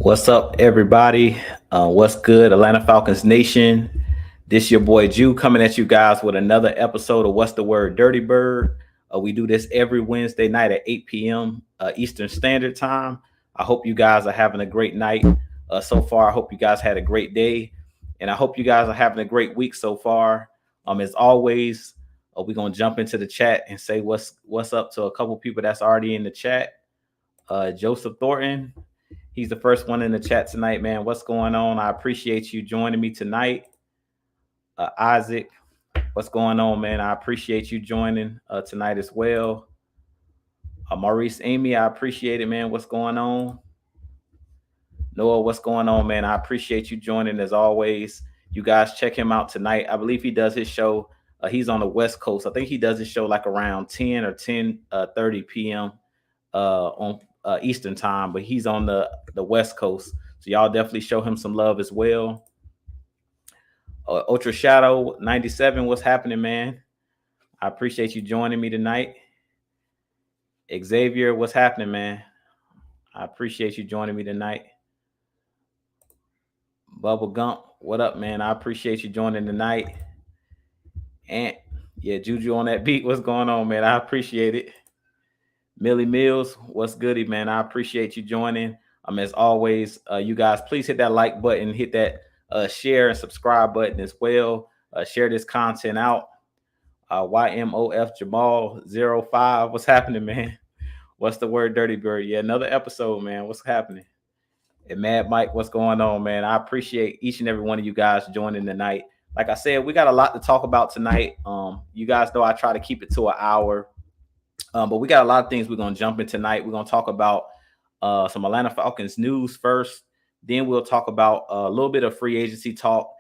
What's up, everybody? What's good, Atlanta Falcons Nation? This your boy Jew coming at you guys with another episode of What's the Word Dirty Bird. We do this every Wednesday night at 8 p.m. Eastern Standard Time. I hope you guys are having a great night so far. I hope you guys had a great day, and I hope you guys are having a great week so far. As always, we're gonna jump into the chat and say what's up to a couple people that's already in the chat. Joseph Thornton. He's the first one in the chat tonight, man. What's going on? I appreciate you joining me tonight. Isaac, what's going on, man? I appreciate you joining tonight as well. Maurice Amy, I appreciate it, man. What's going on? Noah, what's going on, man? I appreciate you joining as always. You guys check him out tonight. I believe he does his show. He's on the West Coast. I think he does his show like around 10 or 10:30 p.m. On Eastern time, but he's on the West Coast. So y'all definitely show him some love as well. Ultra Shadow 97, what's happening, man? I appreciate you joining me tonight. Xavier, what's happening, man? I appreciate you joining me tonight. Bubble Gump, what up, man? I appreciate you joining tonight. And yeah, Juju on that beat, what's going on, man? I appreciate it. Millie Mills, what's goody, man? I appreciate you joining. As always, you guys, please hit that like button, hit that share and subscribe button as well. Share this content out. YMOF Jamal 05, what's happening, man? What's the word, Dirty Bird? Yeah, another episode, man. What's happening? And Mad Mike, what's going on, man? I appreciate each and every one of you guys joining tonight. Like I said, we got a lot to talk about tonight. You guys know I try to keep it to an hour. But we got a lot of things we're going to jump in tonight. We're going to talk about some Atlanta Falcons news first. Then we'll talk about a little bit of free agency talk,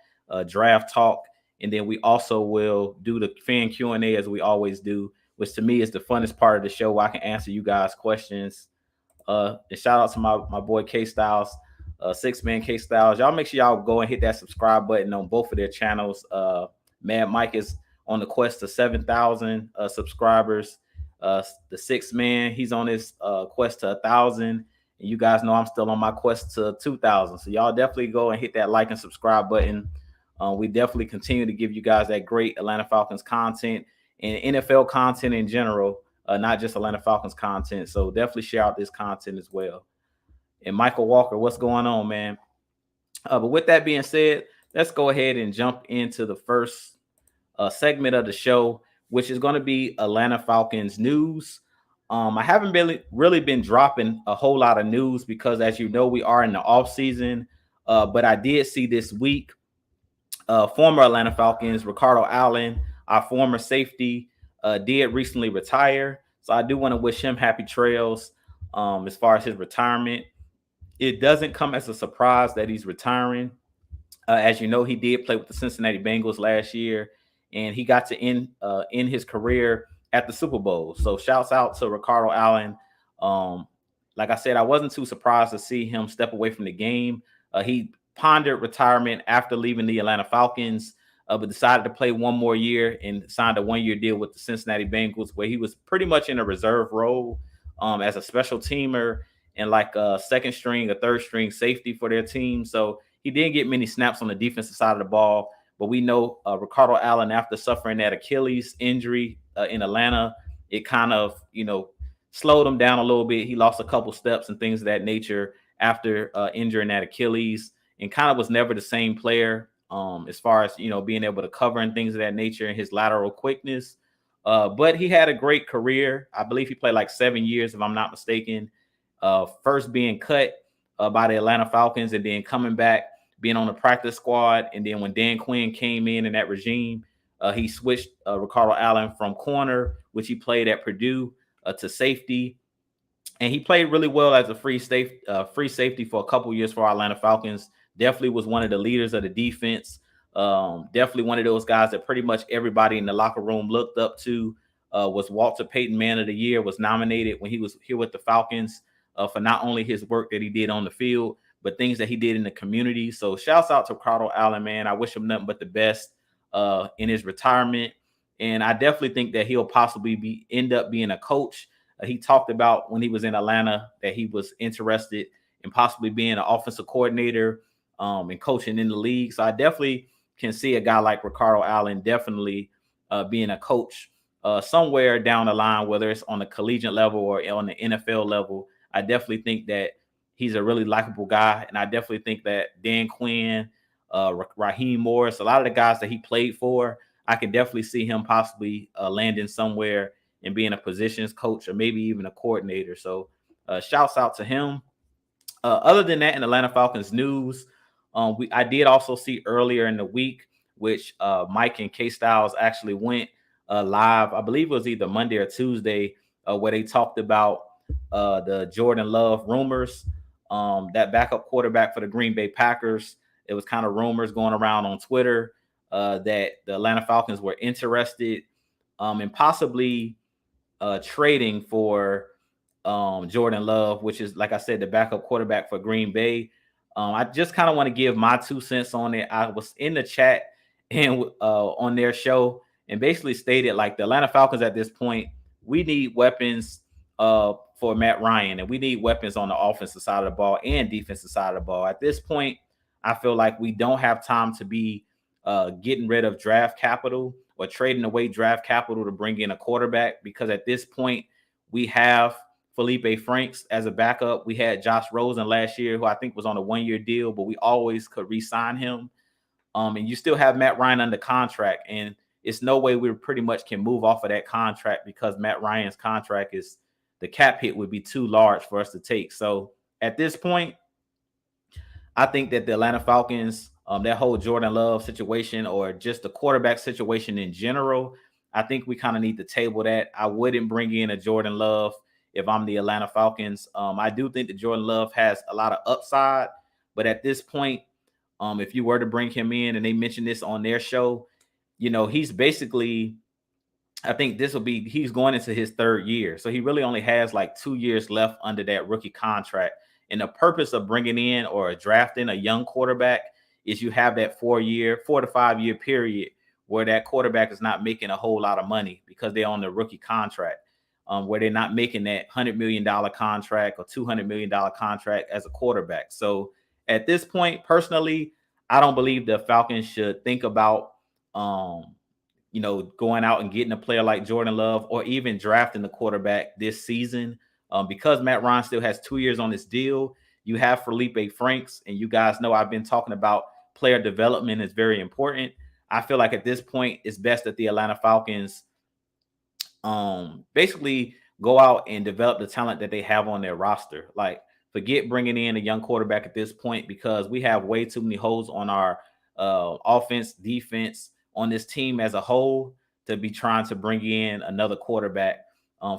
draft talk. And then we also will do the fan Q&A as we always do, which to me is the funnest part of the show where I can answer you guys' questions. And shout out to my boy K-Styles, Six-Man K-Styles. Y'all make sure y'all go and hit that subscribe button on both of their channels. Mad Mike is on the quest to 7,000 subscribers. The Sixth Man, he's on his quest to 1,000, and you guys know I'm still on my quest to 2,000. So y'all definitely go and hit that like and subscribe button. We definitely continue to give you guys that great Atlanta Falcons content and NFL content in general, not just Atlanta Falcons content. So definitely share out this content as well. And Michael Walker, what's going on, man? But with that being said, let's go ahead and jump into the first segment of the show, which is going to be Atlanta Falcons news. I haven't really been dropping a whole lot of news because, as you know, we are in the off season. But I did see this week former Atlanta Falcons Ricardo Allen, our former safety, did recently retire. So I do want to wish him happy trails as far as his retirement. It doesn't come as a surprise that he's retiring. As you know, he did play with the Cincinnati Bengals last year, and he got to end his career at the Super Bowl. So shouts out to Ricardo Allen. Like I said, I wasn't too surprised to see him step away from the game. He pondered retirement after leaving the Atlanta Falcons, but decided to play one more year and signed a one-year deal with the Cincinnati Bengals, where he was pretty much in a reserve role as a special teamer and like a second string, a third string safety for their team. So he didn't get many snaps on the defensive side of the ball. But we know Ricardo Allen, after suffering that Achilles injury in Atlanta, it kind of, slowed him down a little bit. He lost a couple steps and things of that nature after injuring that Achilles, and kind of was never the same player as far as, being able to cover and things of that nature and his lateral quickness. But he had a great career. I believe he played like 7 years, if I'm not mistaken. First being cut by the Atlanta Falcons and then coming back, being on the practice squad. And then when Dan Quinn came in that regime, he switched Ricardo Allen from corner, which he played at Purdue, to safety. And he played really well as a free safety for a couple years for our Atlanta Falcons. Definitely was one of the leaders of the defense. Definitely one of those guys that pretty much everybody in the locker room looked up to. Was Walter Payton Man of the Year, was nominated when he was here with the Falcons for not only his work that he did on the field, but things that he did in the community. So shouts out to Ricardo Allen, man. I wish him nothing but the best in his retirement. And I definitely think that he'll possibly end up being a coach. He talked about when he was in Atlanta that he was interested and possibly being an offensive coordinator and coaching in the league. So I definitely can see a guy like Ricardo Allen definitely being a coach somewhere down the line, whether it's on the collegiate level or on the NFL level. I definitely think that he's a really likable guy, and I definitely think that Dan Quinn, Raheem Morris, a lot of the guys that he played for, I could definitely see him possibly landing somewhere and being a positions coach or maybe even a coordinator. So shouts out to him. Other than that, in Atlanta Falcons news, I did also see earlier in the week, which Mike and K Styles actually went live. I believe it was either Monday or Tuesday, where they talked about the Jordan Love rumors, that backup quarterback for the Green Bay Packers. It was kind of rumors going around on Twitter that the Atlanta Falcons were interested in possibly trading for Jordan Love, which is, like I said, the backup quarterback for Green Bay. I just kind of want to give my 2 cents on it. I was in the chat and on their show and basically stated like the Atlanta Falcons at this point, we need weapons for Matt Ryan, and we need weapons on the offensive side of the ball and defensive side of the ball. At this point, I feel like we don't have time to be getting rid of draft capital or trading away draft capital to bring in a quarterback, because at this point we have Felipe Franks as a backup. We had Josh Rosen last year, who I think was on a 1-year deal, but we always could re-sign him. And you still have Matt Ryan under contract, and it's no way we pretty much can move off of that contract because Matt Ryan's contract is, the cap hit would be too large for us to take. So at this point, I think that the Atlanta Falcons, that whole Jordan Love situation or just the quarterback situation in general, I think we kind of need to table that. I wouldn't bring in a Jordan Love if I'm the Atlanta Falcons. I do think that Jordan Love has a lot of upside, but at this point, if you were to bring him in, and they mentioned this on their show, he's basically, I think he's going into his 3rd year. So he really only has like 2 years left under that rookie contract. And the purpose of bringing in or drafting a young quarterback is you have that 4 to 5 year period where that quarterback is not making a whole lot of money because they're on the rookie contract, where they're not making that $100 million contract or $200 million contract as a quarterback. So at this point, personally, I don't believe the Falcons should think about, going out and getting a player like Jordan Love or even drafting the quarterback this season. Because Matt Ryan still has 2 years on this deal, you have Felipe Franks, and you guys know I've been talking about player development is very important. I feel like at this point, it's best that the Atlanta Falcons basically go out and develop the talent that they have on their roster. Like, forget bringing in a young quarterback at this point, because we have way too many holes on our offense, defense, on this team as a whole to be trying to bring in another quarterback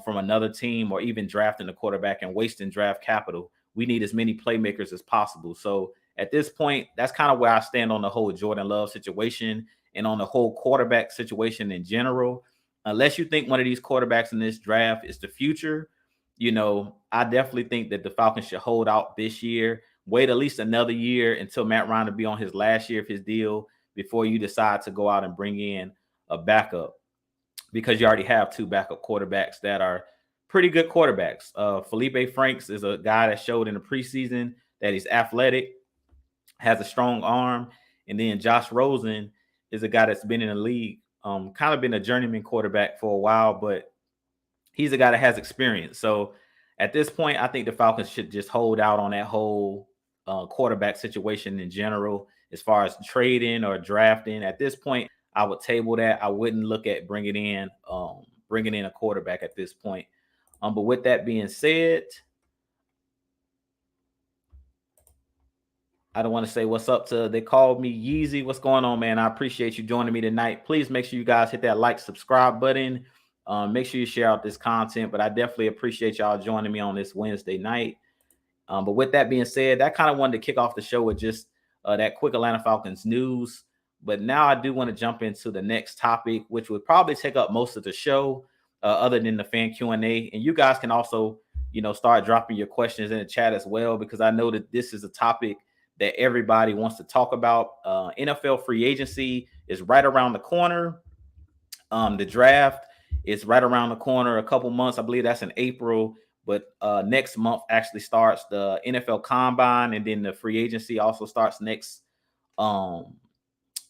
from another team, or even drafting a quarterback and wasting draft capital. We need as many playmakers as possible. So at this point, that's kind of where I stand on the whole Jordan Love situation and on the whole quarterback situation in general. Unless you think one of these quarterbacks in this draft is the future, I definitely think that the Falcons should hold out this year, wait at least another year until Matt Ryan will be on his last year of his deal before you decide to go out and bring in a backup, because you already have 2 backup quarterbacks that are pretty good quarterbacks. Felipe Franks is a guy that showed in the preseason that he's athletic, has a strong arm. And then Josh Rosen is a guy that's been in the league, kind of been a journeyman quarterback for a while, but he's a guy that has experience. So at this point, I think the Falcons should just hold out on that whole quarterback situation in general, as far as trading or drafting. At this point, I would table that. I wouldn't look at bringing in a quarterback at this point. But with that being said, I don't want to say what's up to, they called me Yeezy. What's going on, man? I appreciate you joining me tonight. Please make sure you guys hit that like, subscribe button. Make sure you share out this content, but I definitely appreciate y'all joining me on this Wednesday night. But with that being said, I kind of wanted to kick off the show with just that quick Atlanta Falcons news. But now I do want to jump into the next topic, which would probably take up most of the show, other than the fan Q&A. And you guys can also, start dropping your questions in the chat as well, because I know that this is a topic that everybody wants to talk about. NFL free agency is right around the corner. The draft is right around the corner, a couple months. I believe that's in April. But next month actually starts the NFL Combine, and then the free agency also starts um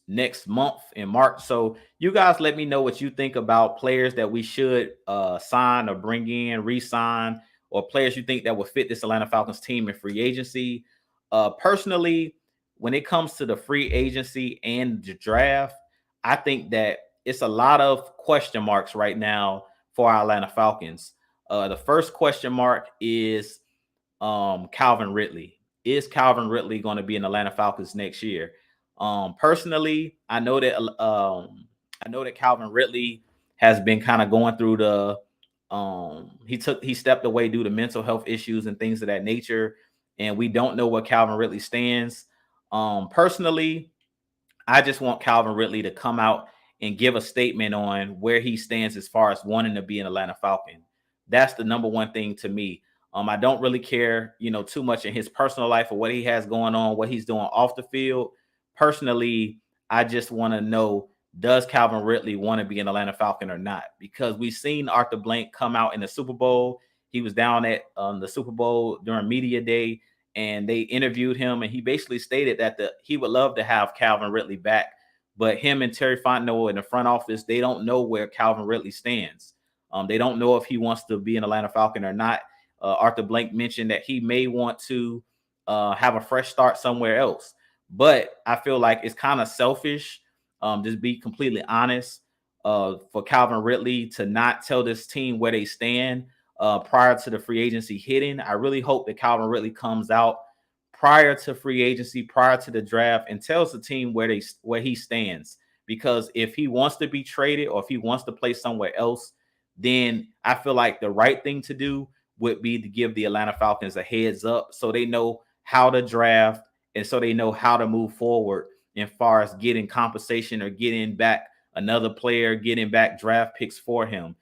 next month in March. So you guys let me know what you think about players that we should sign or bring in, re-sign, or players you think that would fit this Atlanta Falcons team in free agency. Personally, when it comes to the free agency and the draft, I think that it's a lot of question marks right now for our Atlanta Falcons. The first question mark is Calvin Ridley. Is Calvin Ridley going to be in Atlanta Falcons next year? Personally, I know that Calvin Ridley has been kind of going through the he stepped away due to mental health issues and things of that nature, and we don't know where Calvin Ridley stands. Personally, I just want Calvin Ridley to come out and give a statement on where he stands as far as wanting to be an Atlanta Falcon. That's the number one thing to me. I don't really care, too much in his personal life or what he has going on, what he's doing off the field. Personally, I just want to know, does Calvin Ridley want to be an Atlanta Falcon or not? Because we've seen Arthur Blank come out in the Super Bowl. He was down at the Super Bowl during media day, and they interviewed him, and he basically stated that he would love to have Calvin Ridley back, but him and Terry Fontenot in the front office, they don't know where Calvin Ridley stands. They don't know if he wants to be an Atlanta Falcon or not. Arthur Blank mentioned that he may want to have a fresh start somewhere else, but I feel like it's kind of selfish, just be completely honest, for Calvin Ridley to not tell this team where they stand prior to the free agency hitting. I really hope that Calvin Ridley comes out prior to free agency, prior to the draft, and tells the team where he stands. Because if he wants to be traded or if he wants to play somewhere else, then I feel like the right thing to do would be to give the Atlanta Falcons a heads up so they know how to draft and so they know how to move forward as far as getting compensation or getting back another player, getting back draft picks for him.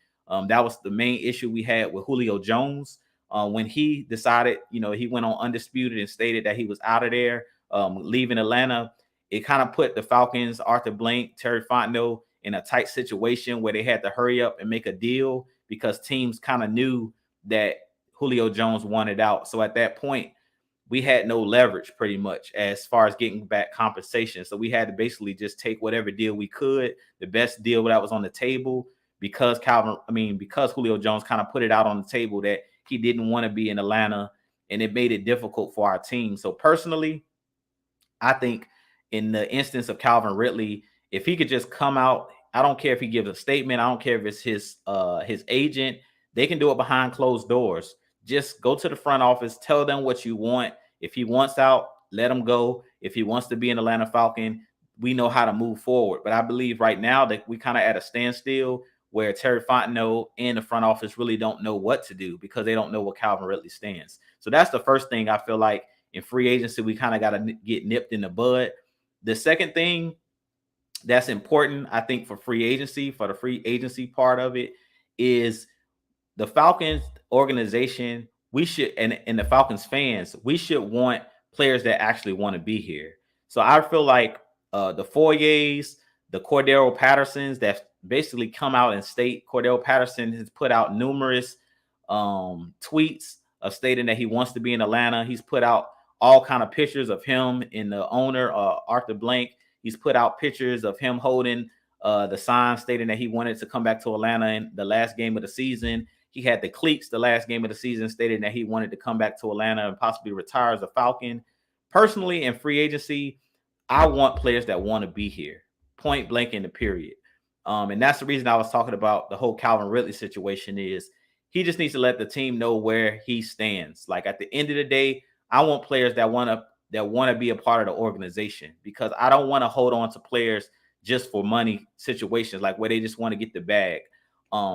That was the main issue we had with Julio Jones. When he decided, he went on Undisputed and stated that he was out of there, leaving Atlanta. It kind of put the Falcons, Arthur Blank, Terry Fontenot in a tight situation where they had to hurry up and make a deal because teams kind of knew that Julio Jones wanted out. So at that point, we had no leverage pretty much as far as getting back compensation. So we had to basically just take whatever deal we could, the best deal that was on the table, because Julio Jones kind of put it out on the table that he didn't want to be in Atlanta, and it made it difficult for our team. So personally, I think in the instance of Calvin Ridley, if he could just come out, I don't care if he gives a statement, I don't care if it's his agent, they can do it behind closed doors. Just go to the front office, tell them what you want. If he wants out, let him go. If he wants to be an Atlanta Falcon, we know how to move forward. But I believe right now that we kind of at a standstill where Terry Fontenot and the front office really don't know what to do because they don't know where Calvin Ridley stands. So that's the first thing I feel like in free agency, we kind of got to get nipped in the bud. The second thing that's important, I think, for free agency, for the free agency part of it, is the Falcons organization, we should, and the Falcons fans, we should want players that actually want to be here. So I feel like the Foyers, the Cordero Pattersons that basically come out and state, Cordero Patterson has put out numerous tweets of stating that he wants to be in Atlanta. He's put out all kind of pictures of him and the owner, Arthur Blank. He's put out pictures of him holding the sign stating that he wanted to come back to Atlanta in the last game of the season. He had the cleats the last game of the season stating that he wanted to come back to Atlanta and possibly retire as a Falcon. Personally, in free agency, I want players that want to be here, point blank in the period. And that's the reason I was talking about the whole Calvin Ridley situation is he just needs to let the team know where he stands. Like at the end of the day, I want players that want to be a part of the organization because I don't want to hold on to players just for money situations like where they just want to get the bag.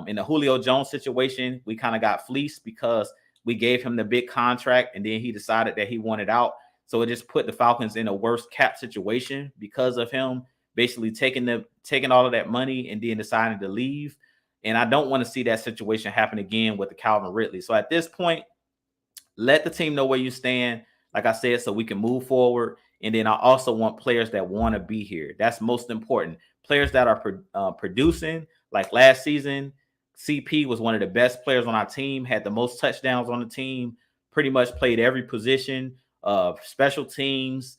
In the Julio Jones situation, we kind of got fleeced because we gave him the big contract and then he decided that he wanted out. So it just put the Falcons in a worse cap situation because of him basically taking all of that money and then deciding to leave. And I don't want to see that situation happen again with the Calvin Ridley. So at this point, let the team know where you stand, like I said, so we can move forward. And then I also want players that want to be here. That's most important. Players that are producing, like last season, CP was one of the best players on our team, had the most touchdowns on the team, pretty much played every position, special teams,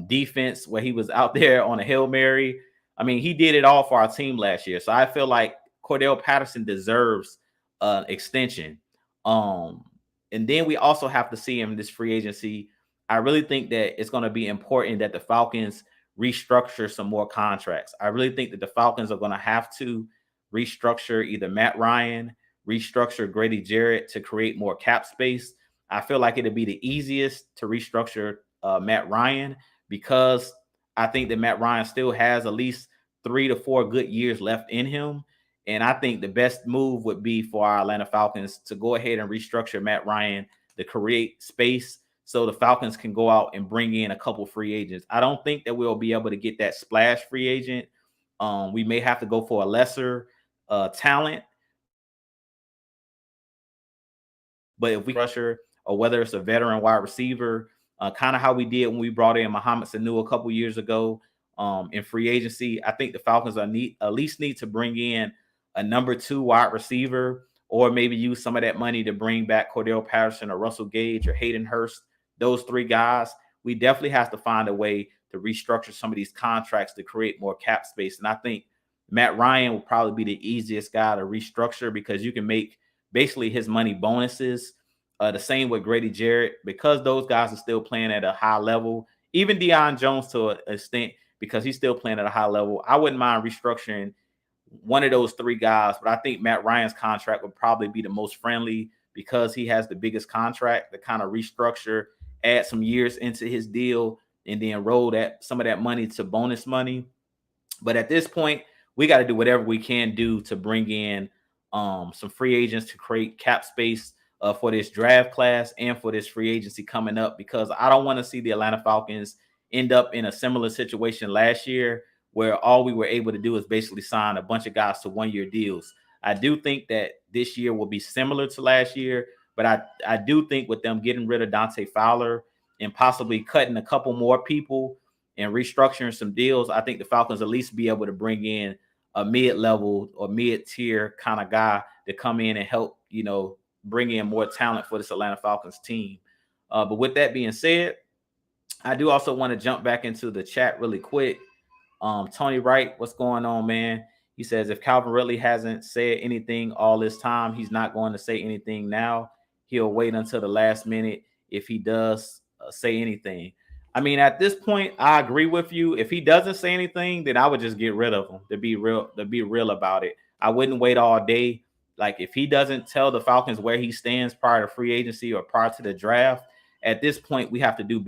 defense, where he was out there on a Hail Mary. I mean, he did it all for our team last year. So I feel like Cordell Patterson deserves extension. And then we also have to see him in this free agency. I really think that it's going to be important that the Falcons restructure some more contracts. I really think that the Falcons are going to have to restructure either Matt Ryan, restructure Grady Jarrett to create more cap space. I feel like it'd be the easiest to restructure Matt Ryan, because I think that Matt Ryan still has at least 3 to 4 good years left in him. And I think the best move would be for our Atlanta Falcons to go ahead and restructure Matt Ryan to create space so the Falcons can go out and bring in a couple free agents. I don't think that we'll be able to get that splash free agent. We may have to go for a lesser talent. But if we rusher, or whether it's a veteran wide receiver, kind of how we did when we brought in Mohamed Sanu a couple years ago in free agency, I think the Falcons at least need to bring in a number 2 wide receiver, or maybe use some of that money to bring back Cordell Patterson or Russell Gage or Hayden Hurst. Those 3 guys, we definitely have to find a way to restructure some of these contracts to create more cap space. And I think Matt Ryan will probably be the easiest guy to restructure, because you can make basically his money bonuses. The same with Grady Jarrett, because those guys are still playing at a high level. Even Deion Jones to an extent, because he's still playing at a high level. I wouldn't mind restructuring one of those 3 guys, but I think Matt Ryan's contract would probably be the most friendly, because he has the biggest contract to kind of restructure, add some years into his deal, and then roll some of that money to bonus money. But at this point, we got to do whatever we can do to bring in some free agents to create cap space for this draft class and for this free agency coming up, because I don't want to see the Atlanta Falcons end up in a similar situation last year, where all we were able to do is basically sign a bunch of guys to 1-year deals. I do think that this year will be similar to last year, but I do think with them getting rid of Dante Fowler and possibly cutting a couple more people and restructuring some deals, I think the Falcons at least be able to bring in a mid-level or mid-tier kind of guy to come in and help, bring in more talent for this Atlanta Falcons team. But with that being said, I do also want to jump back into the chat really quick. Tony Wright, what's going on, man? He says, if Calvin Ridley hasn't said anything all this time, he's not going to say anything now. He'll wait until the last minute if he does say anything. I mean, at this point, I agree with you. If he doesn't say anything, then I would just get rid of him, to be real about it. I wouldn't wait all day. Like, if he doesn't tell the Falcons where he stands prior to free agency or prior to the draft, at this point, we have to do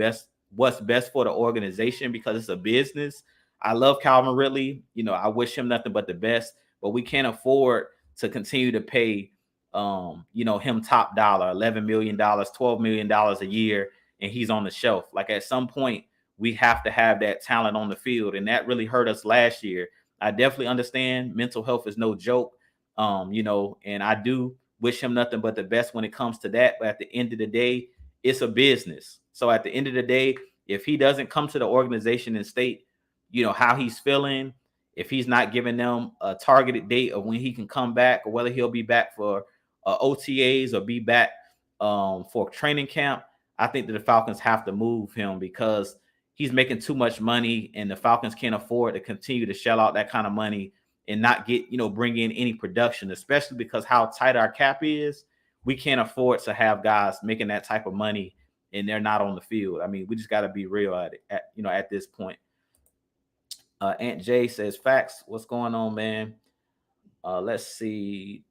what's best for the organization, because it's a business. I love Calvin Ridley. I wish him nothing but the best, but we can't afford to continue to pay, him top dollar, $11 million, $12 million a year, and he's on the shelf. Like, at some point, we have to have that talent on the field, and that really hurt us last year. I definitely understand mental health is no joke, and I do wish him nothing but the best when it comes to that. But at the end of the day, it's a business. So at the end of the day, if he doesn't come to the organization and state, how he's feeling, if he's not giving them a targeted date of when he can come back, or whether he'll be back for OTAs or be back for training camp, I think that the Falcons have to move him, because he's making too much money, and the Falcons can't afford to continue to shell out that kind of money and not bring in any production, especially because how tight our cap is. We can't afford to have guys making that type of money and they're not on the field. I mean, we just got to be real at this point. Aunt Jay says, facts. What's going on, man? Let's see.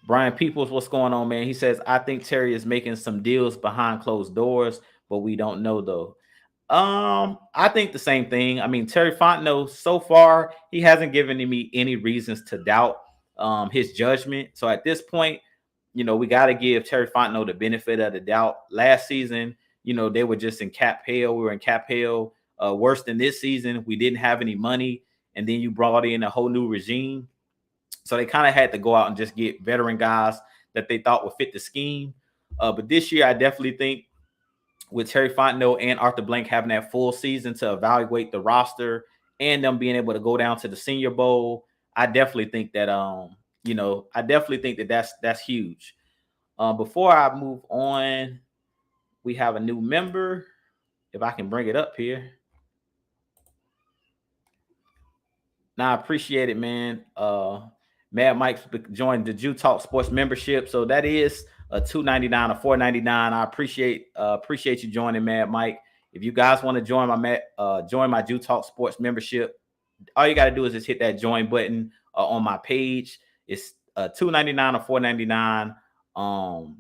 Brian Peoples, what's going on, man? He says, I think Terry is making some deals behind closed doors, but we don't know, though. I think the same thing. I mean, Terry Fontenot, so far, he hasn't given me any reasons to doubt his judgment. So at this point, we got to give Terry Fontenot the benefit of the doubt. Last season, they were just in cap hell. We were in cap hell. Worse than this season, we didn't have any money, and then you brought in a whole new regime. So they kind of had to go out and just get veteran guys that they thought would fit the scheme. But this year, I definitely think with Terry Fontenot and Arthur Blank having that full season to evaluate the roster and them being able to go down to the Senior Bowl, I definitely think that that's huge. Before I move on, we have a new member. If I can bring it up here. Now I appreciate it, man. Mad Mike joined the Jew Talk Sports membership, so that is a $2.99 or $4.99. I appreciate you joining, Mad Mike. If you guys want to join my Jew Talk Sports membership, all you got to do is just hit that join button on my page. It's $2.99 or $4.99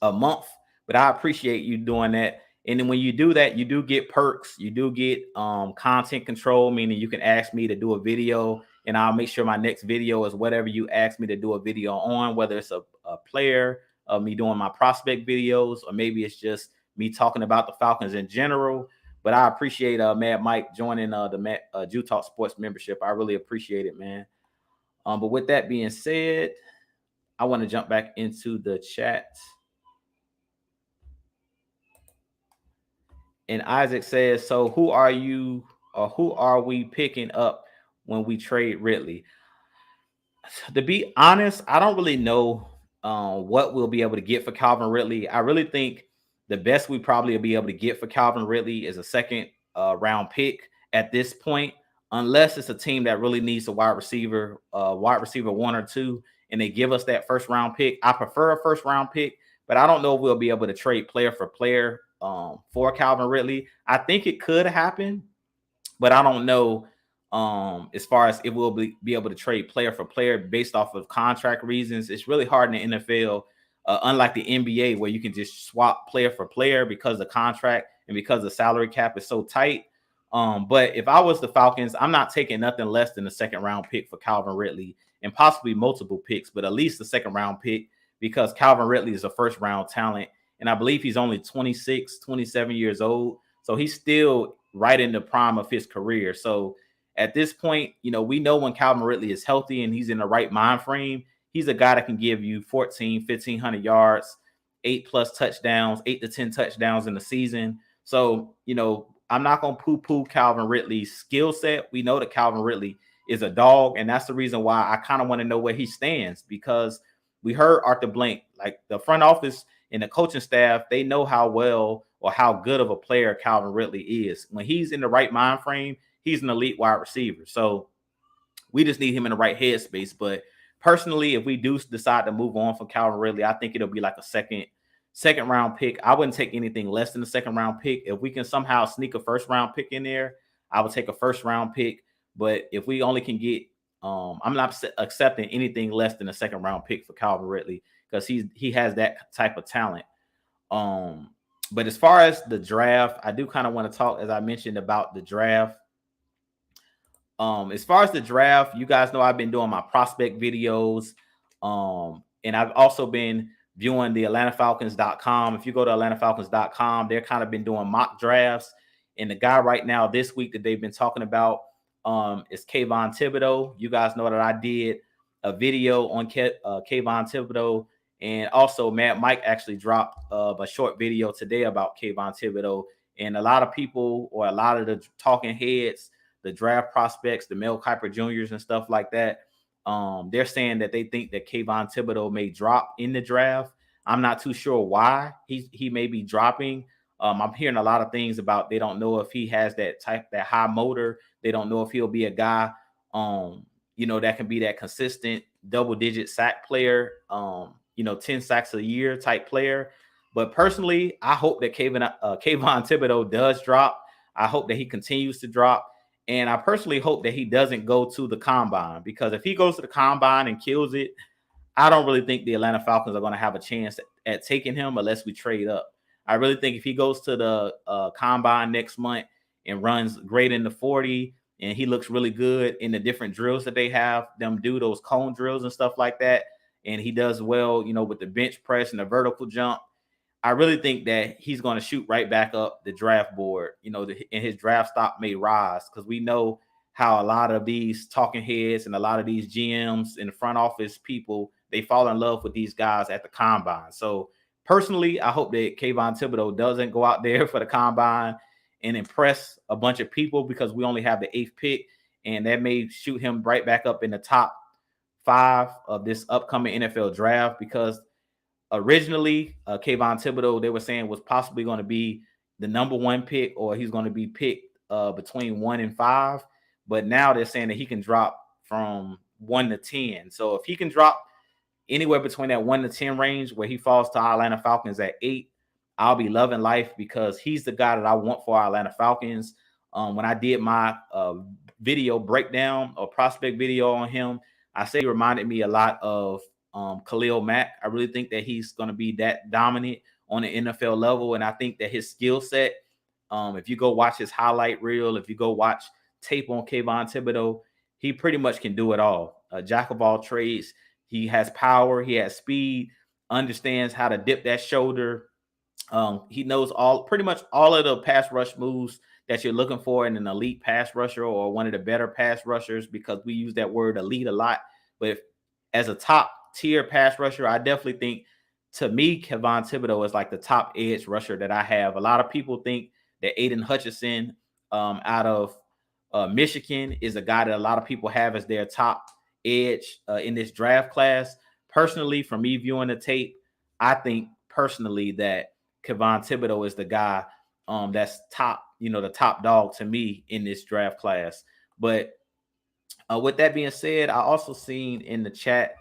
a month, but I appreciate you doing that. And then when you do that, you do get perks. You do get content control, meaning you can ask me to do a video, and I'll make sure my next video is whatever you ask me to do a video on, whether it's a player, me doing my prospect videos, or maybe it's just me talking about the Falcons in general. But I appreciate Mad Mike joining the Jew Talk Sports membership. I really appreciate it, man. But with that being said, I want to jump back into the chat. And Isaac says, so who are you or who are we picking up when we trade Ridley? To be honest, I don't really know what we'll be able to get for Calvin Ridley. I really think the best we probably will be able to get for Calvin Ridley is a second round pick at this point, unless it's a team that really needs a wide receiver 1 or 2, and they give us that first round pick. I prefer a first round pick, but I don't know if we'll be able to trade player for player for Calvin Ridley. I think it could happen, but I don't know as far as it will be able to trade player for player based off of contract reasons. It's really hard in the NFL, unlike the NBA, where you can just swap player for player because the contract and because the salary cap is so tight. But if I was the Falcons, I'm not taking nothing less than a second round pick for Calvin Ridley, and possibly multiple picks, but at least a second round pick, because Calvin Ridley is a first round talent. And I believe he's only 26, 27 years old. So he's still right in the prime of his career. So at this point, we know when Calvin Ridley is healthy and he's in the right mind frame, he's a guy that can give you 1,500 yards, 8+ touchdowns, 8 to 10 touchdowns in the season. So, I'm not going to poo-poo Calvin Ridley's skill set. We know that Calvin Ridley is a dog, and that's the reason why I kind of want to know where he stands, because we heard Arthur Blank, like the front office and the coaching staff, they know how well or how good of a player Calvin Ridley is. When he's in the right mind frame, he's an elite wide receiver. So we just need him in the right headspace. But personally, if we do decide to move on from Calvin Ridley, I think it'll be like a second round pick. I wouldn't take anything less than a second round pick. If we can somehow sneak a first round pick in there, I would take a first round pick. But if we only can get, I'm not accepting anything less than a second round pick for Calvin Ridley, because he has that type of talent. But as far as the draft, I do kind of want to talk, as I mentioned, about the draft. As far as the draft, you guys know I've been doing my prospect videos. And I've also been viewing the AtlantaFalcons.com. If you go to AtlantaFalcons.com, they're kind of been doing mock drafts. And the guy right now this week that they've been talking about is Kayvon Thibodeau. You guys know that I did a video on Kayvon Thibodeau. And also, Mad Mike actually dropped a short video today about Kayvon Thibodeau. And a lot of people, or a lot of the talking heads, the draft prospects, the Mel Kiper Juniors and stuff like that, they're saying that they think that Kayvon Thibodeau may drop in the draft. I'm not too sure why he may be dropping. I'm hearing a lot of things about, they don't know if he has that high motor. They don't know if he'll be a guy, that can be that consistent double-digit sack player, 10 sacks a year type player. But personally, I hope that Kayvon Thibodeau does drop. I hope that he continues to drop. And I personally hope that he doesn't go to the combine, because if he goes to the combine and kills it, I don't really think the Atlanta Falcons are going to have a chance at taking him unless we trade up. I really think if he goes to the combine next month and runs great in the 40, and he looks really good in the different drills that they have them do, those cone drills and stuff like that, and he does well, with the bench press and the vertical jump, I really think that he's going to shoot right back up the draft board, and his draft stock may rise, because we know how a lot of these talking heads and a lot of these GMs and the front office people, they fall in love with these guys at the combine. So personally, I hope that Kayvon Thibodeau doesn't go out there for the combine. and impress a bunch of people because we only have the 8th pick, and that may shoot him right back up in the top 5 of this upcoming NFL draft. Because originally, Kayvon Thibodeau, they were saying, was possibly going to be the number 1 pick, or he's going to be picked between 1 and 5. But now they're saying that he can drop from 1 to 10. So if he can drop anywhere between that 1 to 10 range, where he falls to Atlanta Falcons at 8, I'll be loving life, because he's the guy that I want for Atlanta Falcons. When I did my video breakdown or prospect video on him, I say he reminded me a lot of Khalil Mack. I really think that he's going to be that dominant on the NFL level, and I think that his skill set, if you go watch his highlight reel, if you go watch tape on Kayvon Thibodeau, he pretty much can do it all. A jack of all trades. He has power. He has speed. Understands how to dip that shoulder. He knows pretty much all of the pass rush moves that you're looking for in an elite pass rusher, or one of the better pass rushers, because we use that word elite a lot. But as a top tier pass rusher, I definitely think, to me, Kayvon Thibodeau is like the top edge rusher that I have. A lot of people think that Aiden Hutchinson out of Michigan is a guy that a lot of people have as their top edge in this draft class. Personally, from me viewing the tape, I think personally that Kayvon Thibodeau is the guy that's top, the top dog to me in this draft class. But with that being said, I also seen in the chat,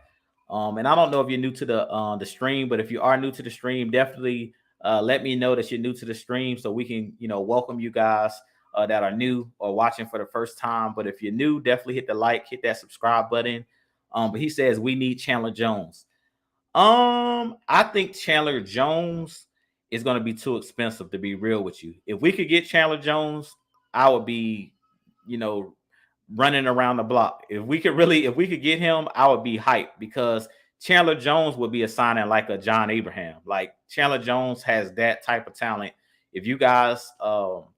and I don't know if you're new to the stream, but if you are new to the stream, definitely let me know that you're new to the stream, so we can, welcome you guys that are new or watching for the first time. But if you're new, definitely hit the like, hit that subscribe button. But he says we need Chandler Jones. I think Chandler Jones is going to be too expensive, to be real with you. If we could get Chandler Jones, I would be, running around the block. If we could get him, I would be hyped, because Chandler Jones would be a signing like a John Abraham. Like, Chandler Jones has that type of talent. If you guys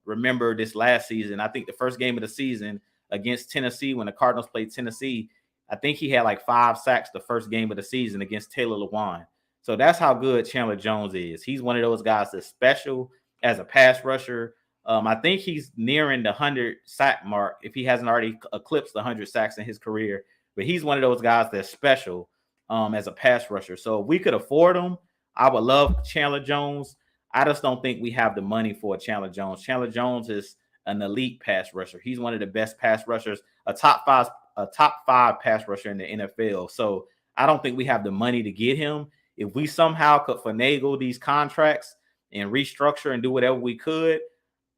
remember this last season, I think the first game of the season against Tennessee, when the Cardinals played Tennessee, I think he had like 5 sacks the first game of the season against Taylor Lewan. So that's how good Chandler Jones is. He's one of those guys that's special as a pass rusher. I think he's nearing the 100 sack mark, if he hasn't already eclipsed the 100 sacks in his career. But he's one of those guys that's special as a pass rusher. So if we could afford him, I would love Chandler Jones. I just don't think we have the money for Chandler Jones. Chandler Jones is an elite pass rusher. He's one of the best pass rushers, a top five pass rusher in the NFL. So I don't think we have the money to get him. If we somehow could finagle these contracts and restructure and do whatever we could,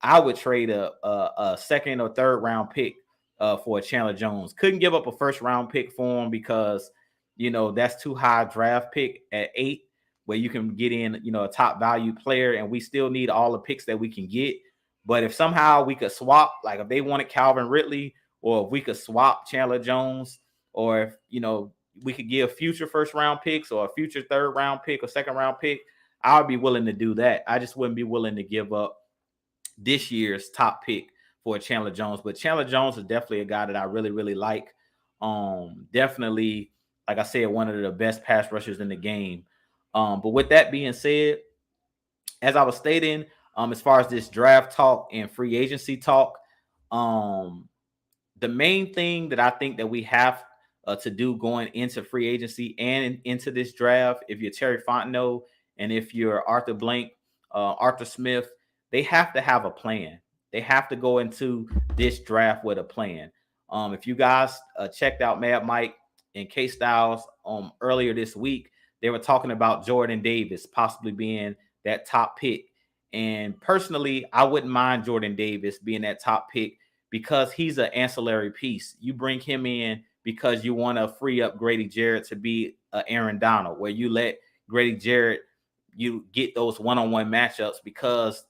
I would trade a second or third round pick for Chandler Jones. Couldn't give up a first round pick for him, because that's too high a draft pick at 8, where you can get in a top value player, and we still need all the picks that we can get. But if somehow we could swap, like if they wanted Calvin Ridley, or if we could swap Chandler Jones, or if we could give future first round picks or a future third round pick or second round pick, I would be willing to do that. I just wouldn't be willing to give up this year's top pick for Chandler Jones. But Chandler Jones is definitely a guy that I really, really like. Definitely, like I said, one of the best pass rushers in the game. But with that being said, as I was stating, as far as this draft talk and free agency talk, the main thing that I think that we have to do going into free agency and into this draft, if you're Terry Fontenot and if you're Arthur Smith, they have to have a plan. They have to go into this draft with a plan. If you guys checked out Mad Mike and K Styles earlier this week, they were talking about Jordan Davis possibly being that top pick. And personally, I wouldn't mind Jordan Davis being that top pick, because he's an ancillary piece. You bring him in because you want to free up Grady Jarrett to be Aaron Donald, where you let Grady Jarrett, you get those one-on-one matchups, because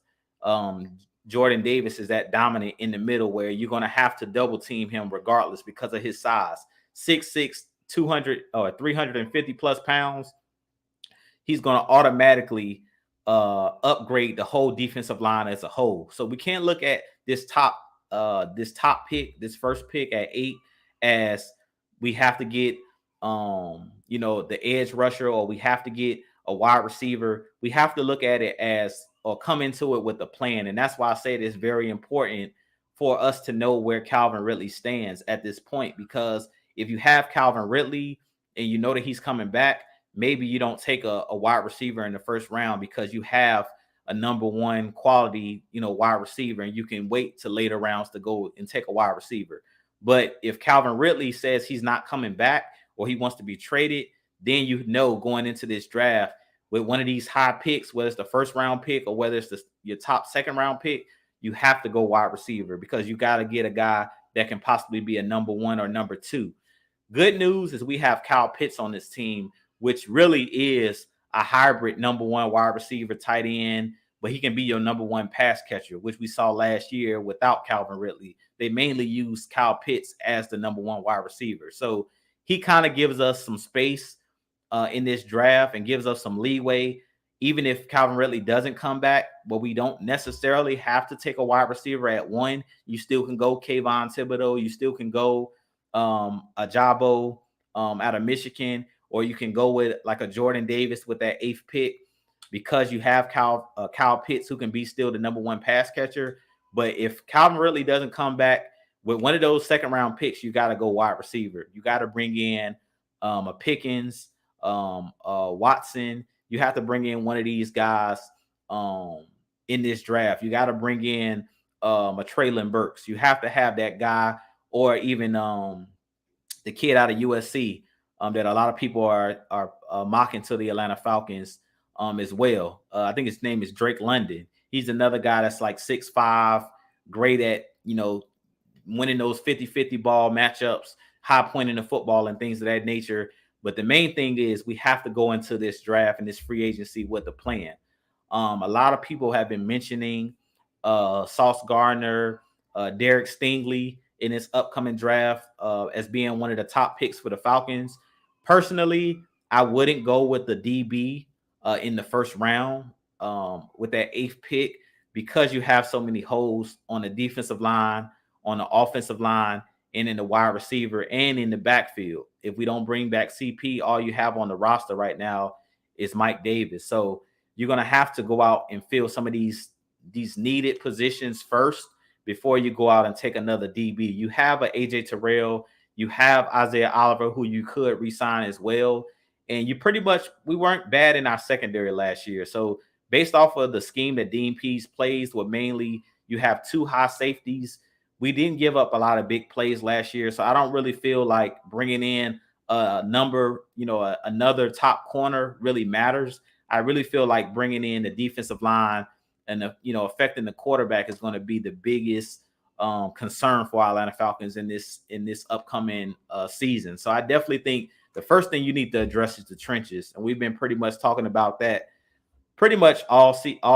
Jordan Davis is that dominant in the middle, where you're going to have to double team him regardless because of his size. 6'6", 200 or 350 plus pounds. He's going to automatically upgrade the whole defensive line as a whole. So we can't look at this top pick, this first pick at 8, as we have to get the edge rusher, or we have to get a wide receiver. We have to look at it as or come into it with a plan. And that's why I say it is very important for us to know where Calvin Ridley stands at this point. Because if you have Calvin Ridley and you know that he's coming back, maybe you don't take a wide receiver in the first round because you have a number one quality, wide receiver, and you can wait to later rounds to go and take a wide receiver. But if Calvin Ridley says he's not coming back or he wants to be traded, then going into this draft with one of these high picks, whether it's the first round pick or whether it's your top second round pick, you have to go wide receiver because you got to get a guy that can possibly be a number one or number two. Good news is we have Kyle Pitts on this team, which really is a hybrid number one wide receiver, tight end, but he can be your number one pass catcher, which we saw last year without Calvin Ridley. They mainly used Kyle Pitts as the number one wide receiver. So he kind of gives us some space in this draft and gives us some leeway. Even if Calvin Ridley doesn't come back, but we don't necessarily have to take a wide receiver at one. You still can go Kayvon Thibodeau. You still can go Ajabo out of Michigan, or you can go with like a Jordan Davis with that 8th pick because you have Kyle Pitts who can be still the number one pass catcher. But if Calvin Ridley doesn't come back with one of those second round picks, you got to go wide receiver. You got to bring in a Pickens, Watson. You have to bring in one of these guys in this draft. You got to bring in a Treylon Burks. You have to have that guy, or even the kid out of USC that a lot of people are mocking to the Atlanta Falcons as well. I think his name is Drake London. He's another guy that's like 6'5", great at winning those 50-50 ball matchups, high pointing the football and things of that nature. But the main thing is we have to go into this draft and this free agency with a plan. A lot of people have been mentioning Sauce Gardner, Derek Stingley in this upcoming draft as being one of the top picks for the Falcons. Personally, I wouldn't go with the DB in the first round with that 8th pick because you have so many holes on the defensive line, on the offensive line, and in the wide receiver and in the backfield. If we don't bring back CP, all you have on the roster right now is Mike Davis. So you're going to have to go out and fill some of these needed positions first before you go out and take another DB. You have an AJ Terrell. You have Isaiah Oliver, who you could re-sign as well. And we weren't bad in our secondary last year. So based off of the scheme that Dean Pease plays, where mainly you have 2 high safeties, we didn't give up a lot of big plays last year. So I don't really feel like bringing in another top corner really matters. I really feel like bringing in the defensive line and affecting the quarterback is going to be the biggest concern for Atlanta Falcons in this upcoming season. So I definitely think the first thing you need to address is the trenches, and we've been pretty much talking about that pretty much all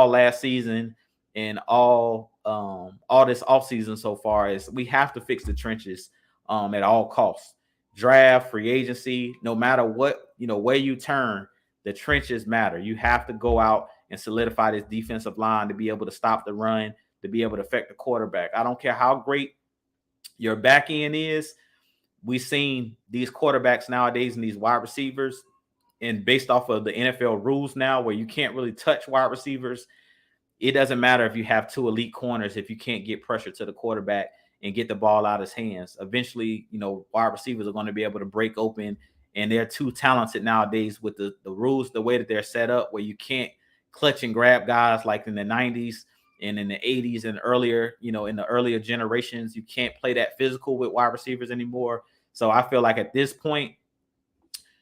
last season and all this offseason so far. Is we have to fix the trenches at all costs. Draft, free agency, no matter what, where you turn, the trenches matter. You have to go out and solidify this defensive line to be able to stop the run, to be able to affect the quarterback. I don't care how great your back end is. We've seen these quarterbacks nowadays and these wide receivers, and based off of the NFL rules now where you can't really touch wide receivers, it doesn't matter if you have 2 elite corners if you can't get pressure to the quarterback and get the ball out of his hands. Eventually, wide receivers are going to be able to break open, and they're too talented nowadays with the rules, the way that they're set up, where you can't clutch and grab guys like in the 90s and in the 80s and earlier, in the earlier generations. You can't play that physical with wide receivers anymore. So I feel like at this point,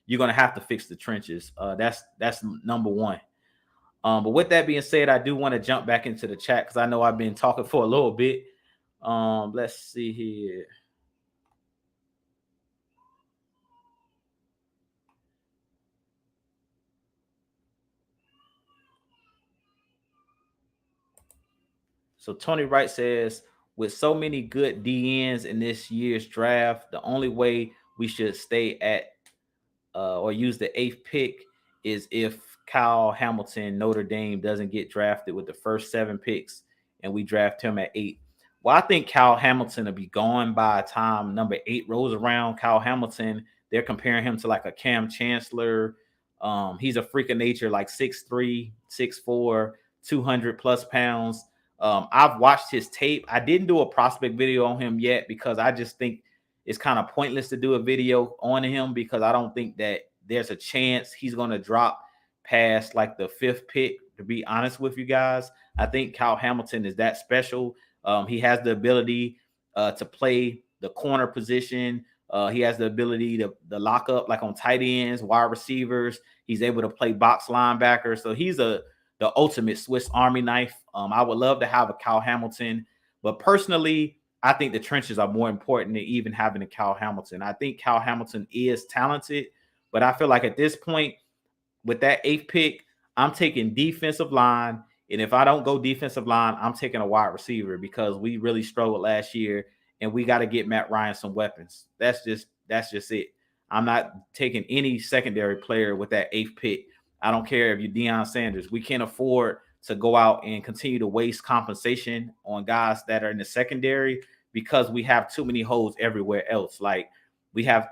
you're going to have to fix the trenches. That's number one. But with that being said, I do want to jump back into the chat because I know I've been talking for a little bit. Let's see here. So Tony Wright says, with so many good DNs in this year's draft, the only way we should stay at or use the 8th pick is if Kyle Hamilton, Notre Dame, doesn't get drafted with the first 7 picks and we draft him at 8. Well, I think Kyle Hamilton will be gone by the time number 8 rolls around. Kyle Hamilton, they're comparing him to like a Cam Chancellor. He's a freak of nature, like 6'3", 6'4", 200 plus pounds. I've watched his tape. I didn't do a prospect video on him yet because I just think it's kind of pointless to do a video on him because I don't think that there's a chance he's going to drop past like the 5th pick, to be honest with you guys. I think Kyle Hamilton is that special. He has the ability to play the corner position. He has the ability to lock up like on tight ends, wide receivers. He's able to play box linebacker. So he's the ultimate Swiss Army knife. I would love to have a Kyle Hamilton, but personally, I think the trenches are more important than even having a Kyle Hamilton. I think Kyle Hamilton is talented, but I feel like at this point, with that 8th pick, I'm taking defensive line. And if I don't go defensive line, I'm taking a wide receiver because we really struggled last year and we got to get Matt Ryan some weapons. That's just it. I'm not taking any secondary player with that 8th pick. I don't care if you're Deion Sanders. We can't afford to go out and continue to waste compensation on guys that are in the secondary because we have too many holes everywhere else. Like we have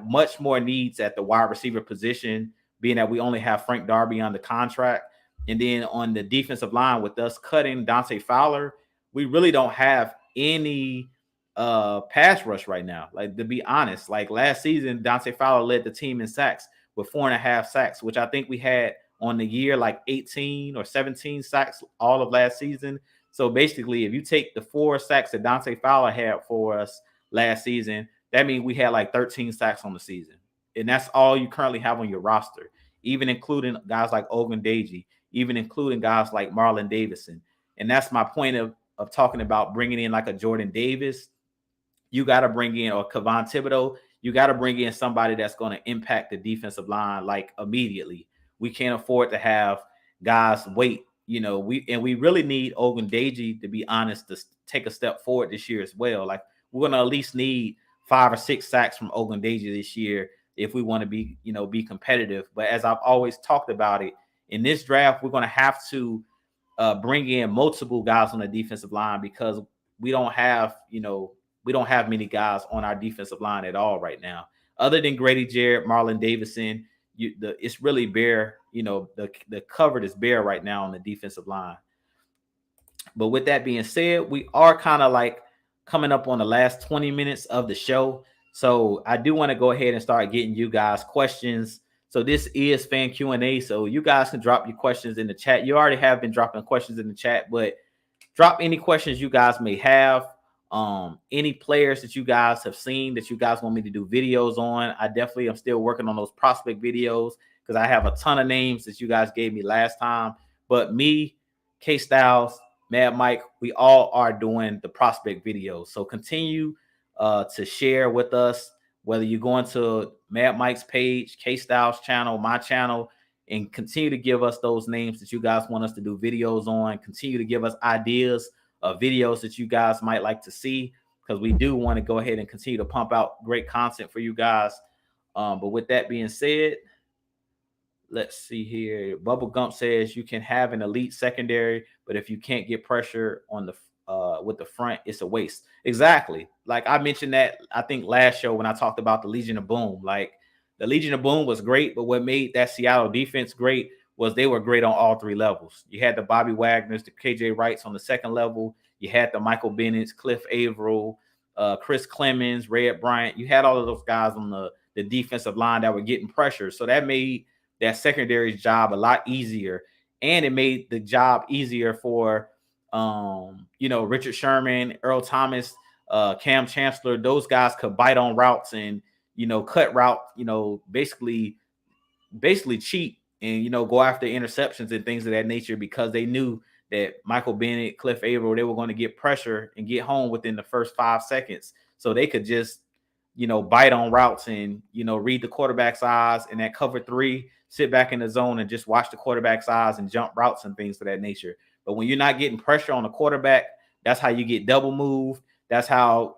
much more needs at the wide receiver position, being that we only have Frank Darby on the contract. And then on the defensive line, with us cutting Dante Fowler, we really don't have any pass rush right now. Like, to be honest, like last season, Dante Fowler led the team in sacks with 4.5 sacks, which I think we had on the year like 18 or 17 sacks all of last season. So basically, if you take the 4 sacks that Dante Fowler had for us last season, that means we had like 13 sacks on the season. And that's all you currently have on your roster, even including guys like Ogundeji, even including guys like Marlon Davidson. And that's my point of talking about bringing in like a Jordan Davis. You got to bring in, or Kevon Thibodeau, you got to bring in somebody that's going to impact the defensive line like immediately. We can't afford to have guys wait. We really need Ogundeji, to be honest, to take a step forward this year as well. Like, we're going to at least need 5 or 6 sacks from Ogundeji this year if we want to be competitive. But as I've always talked about it, in this draft, we're going to have to bring in multiple guys on the defensive line because we don't have many guys on our defensive line at all right now. Other than Grady Jarrett, Marlon Davidson, it's really bare. The cupboard is bare right now on the defensive line. But with that being said, we are kind of like coming up on the last 20 minutes of the show. So I do want to go ahead and start getting you guys questions. So this is fan Q&A. So you guys can drop your questions in the chat. You already have been dropping questions in the chat, but drop any questions you guys may have. Any players that you guys have seen that you guys want me to do videos on. I definitely am still working on those prospect videos because I have a ton of names that you guys gave me last time. But me, K-Styles, Mad Mike, we all are doing the prospect videos. So continue to share with us, whether you're going to Mad Mike's page, K-Styles channel, my channel, and continue to give us those names that you guys want us to do videos on. Continue to give us ideas of videos that you guys might like to see, because we do want to go ahead and continue to pump out great content for you guys. But with that being said, let's see here. Bubble Gump says you can have an elite secondary, but if you can't get pressure on the with the front, it's a waste. Exactly. Like I mentioned that, I think last show when I talked about the Legion of Boom. Like, the Legion of Boom was great, but what made that Seattle defense great was they were great on all 3 levels. You had the Bobby Wagners, the KJ Wrights on the 2nd level. You had the Michael Bennett's, Cliff Averill, Chris Clemens, Red Bryant. You had all of those guys on the defensive line that were getting pressure. So that made that secondary's job a lot easier. And it made the job easier for, Richard Sherman, Earl Thomas, Cam Chancellor. Those guys could bite on routes and, cut route, basically cheat and, go after interceptions and things of that nature, because they knew that Michael Bennett, Cliff Averill, they were going to get pressure and get home within the first 5 seconds. So they could just, bite on routes and, read the quarterback's eyes, and that cover 3, sit back in the zone and just watch the quarterback's eyes and jump routes and things of that nature. But when you're not getting pressure on the quarterback, that's how you get double moved. That's how,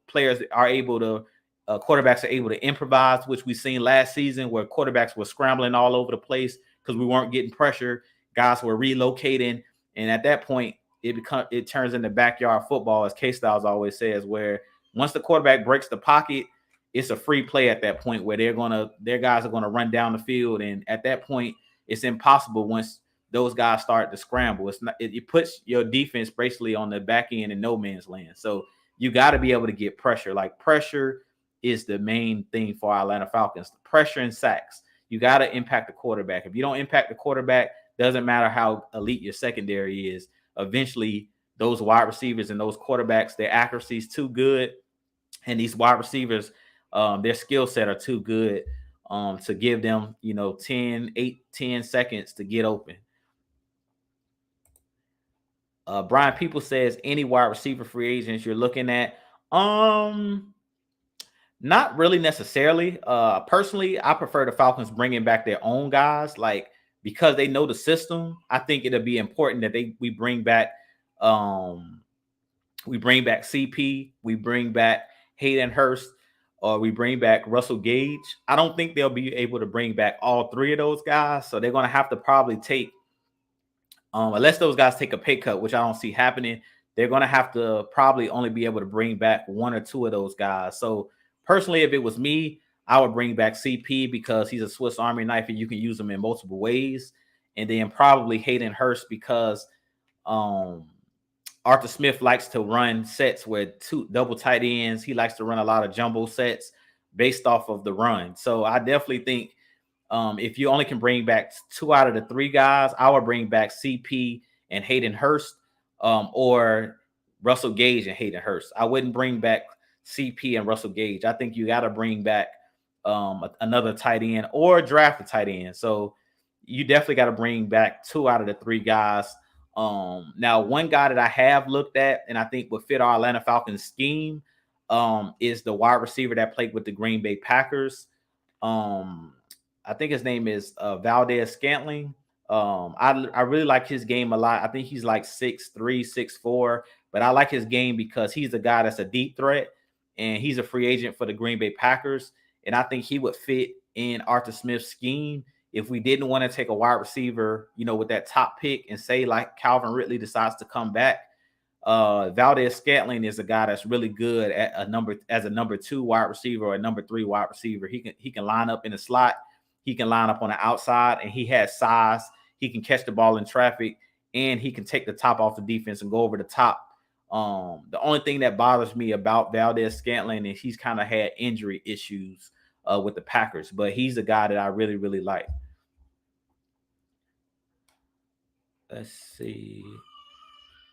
players are able to, quarterbacks are able to improvise, which we've seen last season where quarterbacks were scrambling all over the place because we weren't getting pressure. Guys were relocating. And at that point, it turns into backyard football, as K-Styles always says, where once the quarterback breaks the pocket, it's a free play at that point where their guys are going to run down the field. And at that point, it's impossible once those guys start to scramble. It puts your defense basically on the back end in no man's land. So you got to be able to get pressure. Like pressure is the main thing for Atlanta Falcons. Pressure and sacks. You got to impact the quarterback. If you don't impact the quarterback, doesn't matter how elite your secondary is. Eventually, those wide receivers and those quarterbacks, their accuracy is too good, and these wide receivers, their skill set are too good to give them, 10 seconds to get open. Brian People says any wide receiver free agents you're looking at. Not really necessarily. Personally, I prefer the Falcons bringing back their own guys, like because they know the system. I think it'll be important that we bring back CP, we bring back Hayden Hurst, or we bring back Russell Gage. I don't think they'll be able to bring back all three of those guys, so they're going to have to probably take, unless those guys take a pay cut, which I don't see happening, they're going to have to probably only be able to bring back one or two of those guys. So personally, if it was me, I would bring back CP because he's a Swiss Army knife and you can use him in multiple ways. And then probably Hayden Hurst because Arthur Smith likes to run sets with two double tight ends. He likes to run a lot of jumbo sets based off of the run. So I definitely think if you only can bring back two out of the three guys, I would bring back CP and Hayden Hurst, or Russell Gage and Hayden Hurst. I wouldn't bring back CP and Russell Gage. I think you got to bring back another tight end or draft a tight end. So you definitely got to bring back two out of the three guys. Now, one guy that I have looked at and I think would fit our Atlanta Falcons scheme is the wide receiver that played with the Green Bay Packers. I think his name is Valdez Scantling. I really like his game a lot. I think he's like 6'3", 6'4", but I like his game because he's a guy that's a deep threat, and he's a free agent for the Green Bay Packers, and I think he would fit in Arthur Smith's scheme. If we didn't want to take a wide receiver, with that top pick and say like Calvin Ridley decides to come back, Valdez Scantling is a guy that's really good at as a number 2 wide receiver or a number 3 wide receiver. He can line up in the slot. He can line up on the outside, and he has size. He can catch the ball in traffic, and he can take the top off the defense and go over the top. The only thing that bothers me about Valdez Scantling is he's kind of had injury issues with the Packers, but he's a guy that I really, really like. Let's see.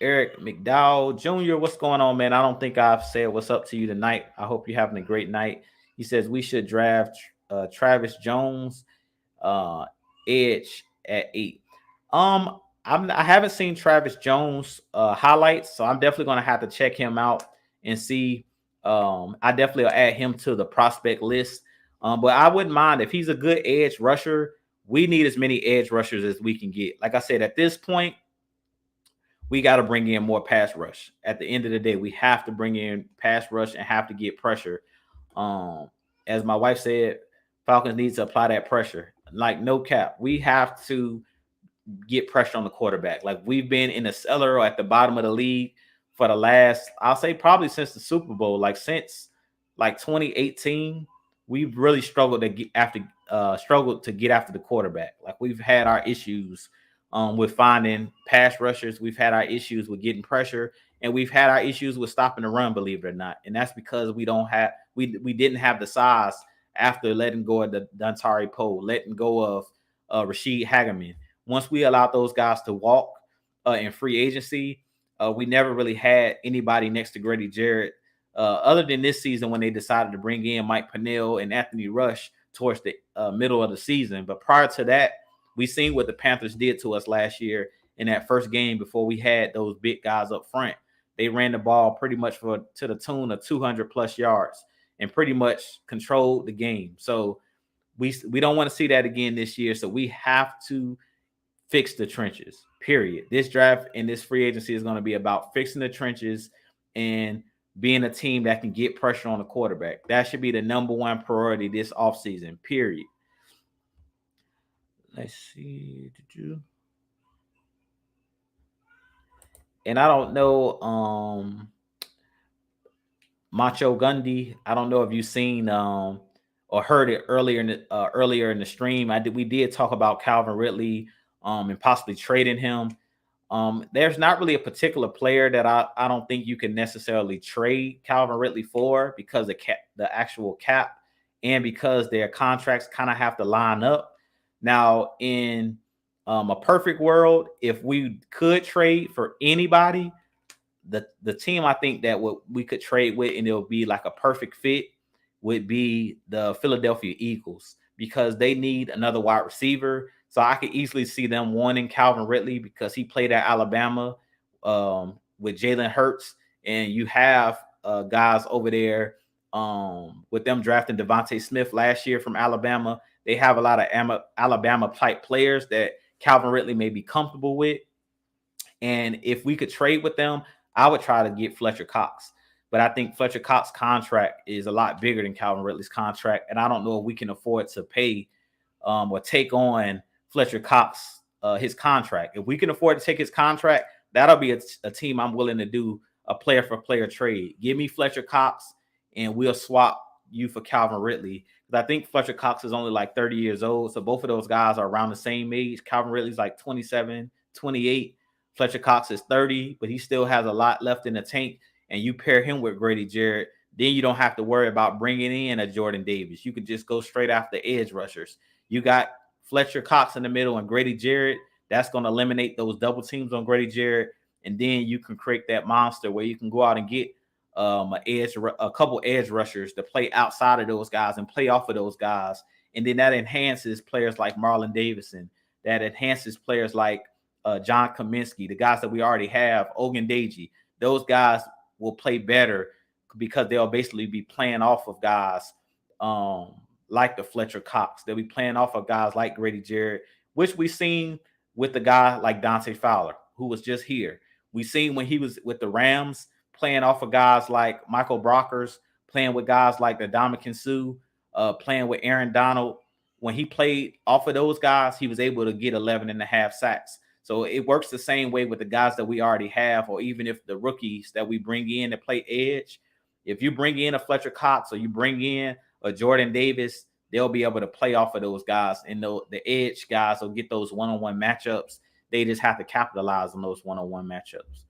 Eric McDowell Jr., what's going on, man? I don't think I've said what's up to you tonight. I hope you're having a great night. He says we should draft Travis Jones, edge at 8. I haven't seen Travis Jones highlights, so I'm definitely going to have to check him out and see. I definitely will add him to the prospect list. But I wouldn't mind if he's a good edge rusher. We need as many edge rushers as we can get. Like I said, at this point, we got to bring in more pass rush. At the end of the day, we have to bring in pass rush and have to get pressure. As my wife said, Falcons need to apply that pressure. Like, no cap. We have to get pressure on the quarterback. Like, we've been in the cellar or at the bottom of the league for the last, I'll say probably since the Super Bowl. Like, since like 2018, we've really struggled to get after the quarterback. Like, we've had our issues with finding pass rushers. We've had our issues with getting pressure, and we've had our issues with stopping the run, believe it or not. And that's because we didn't have the size after letting go of the Dontari Poe, letting go of Rashid Hageman. Once we allowed those guys to walk in free agency, we never really had anybody next to Grady Jarrett, other than this season when they decided to bring in Mike Pennell and Anthony Rush towards the middle of the season. But prior to that, we seen what the Panthers did to us last year in that first game before we had those big guys up front. They ran the ball pretty much to the tune of 200 plus yards and pretty much controlled the game. So we don't want to see that again this year. So we have to fix the trenches, period. This draft and this free agency is going to be about fixing the trenches and being a team that can get pressure on the quarterback. That should be the number one priority this offseason, period. Let's see. And I don't know, Macho Gundy. I don't know if you've seen or heard it earlier in the stream. We did talk about Calvin Ridley and possibly trading him. There's not really a particular player that I don't think you can necessarily trade Calvin Ridley for, because the actual cap, and because their contracts kind of have to line up. Now, in a perfect world, if we could trade for anybody, the team I think that what we could trade with and it'll be like a perfect fit would be the Philadelphia Eagles, because they need another wide receiver. So I could easily see them wanting Calvin Ridley because he played at Alabama with Jalen Hurts, and you have guys over there with them drafting Devontae Smith last year from Alabama. They have a lot of Alabama type players that Calvin Ridley may be comfortable with. And if we could trade with them, I would try to get Fletcher Cox. But I think Fletcher Cox's contract is a lot bigger than Calvin Ridley's contract. And I don't know if we can afford to pay or take on Fletcher Cox his contract. If we can afford to take his contract, that'll be a team I'm willing to do a player for player trade. Give me Fletcher Cox and we'll swap you for Calvin Ridley. Because I think Fletcher Cox is only like 30 years old. So both of those guys are around the same age. Calvin Ridley's like 27, 28. Fletcher Cox is 30, but he still has a lot left in the tank. And you pair him with Grady Jarrett, then you don't have to worry about bringing in a Jordan Davis. You could just go straight after edge rushers. You got Fletcher Cox in the middle and Grady Jarrett. That's going to eliminate those double teams on Grady Jarrett. And then you can create that monster where you can go out and get a couple edge rushers to play outside of those guys and play off of those guys. And then that enhances players like Marlon Davidson. That enhances players like John Kaminsky, the guys that we already have, Ogundeji. Those guys will play better because they'll basically be playing off of guys like the Fletcher Cox. They'll be playing off of guys like Grady Jarrett, which we've seen with the guy like Dante Fowler, who was just here. We've seen when he was with the Rams, playing off of guys like Michael Brockers, playing with guys like the Ndamukong Suh, playing with Aaron Donald. When he played off of those guys, he was able to get 11.5 sacks. So it works the same way with the guys that we already have, or even if the rookies that we bring in to play edge. If you bring in a Fletcher Cox or you bring in a Jordan Davis, they'll be able to play off of those guys. And the edge guys will get those one-on-one matchups. They just have to capitalize on those one-on-one matchups.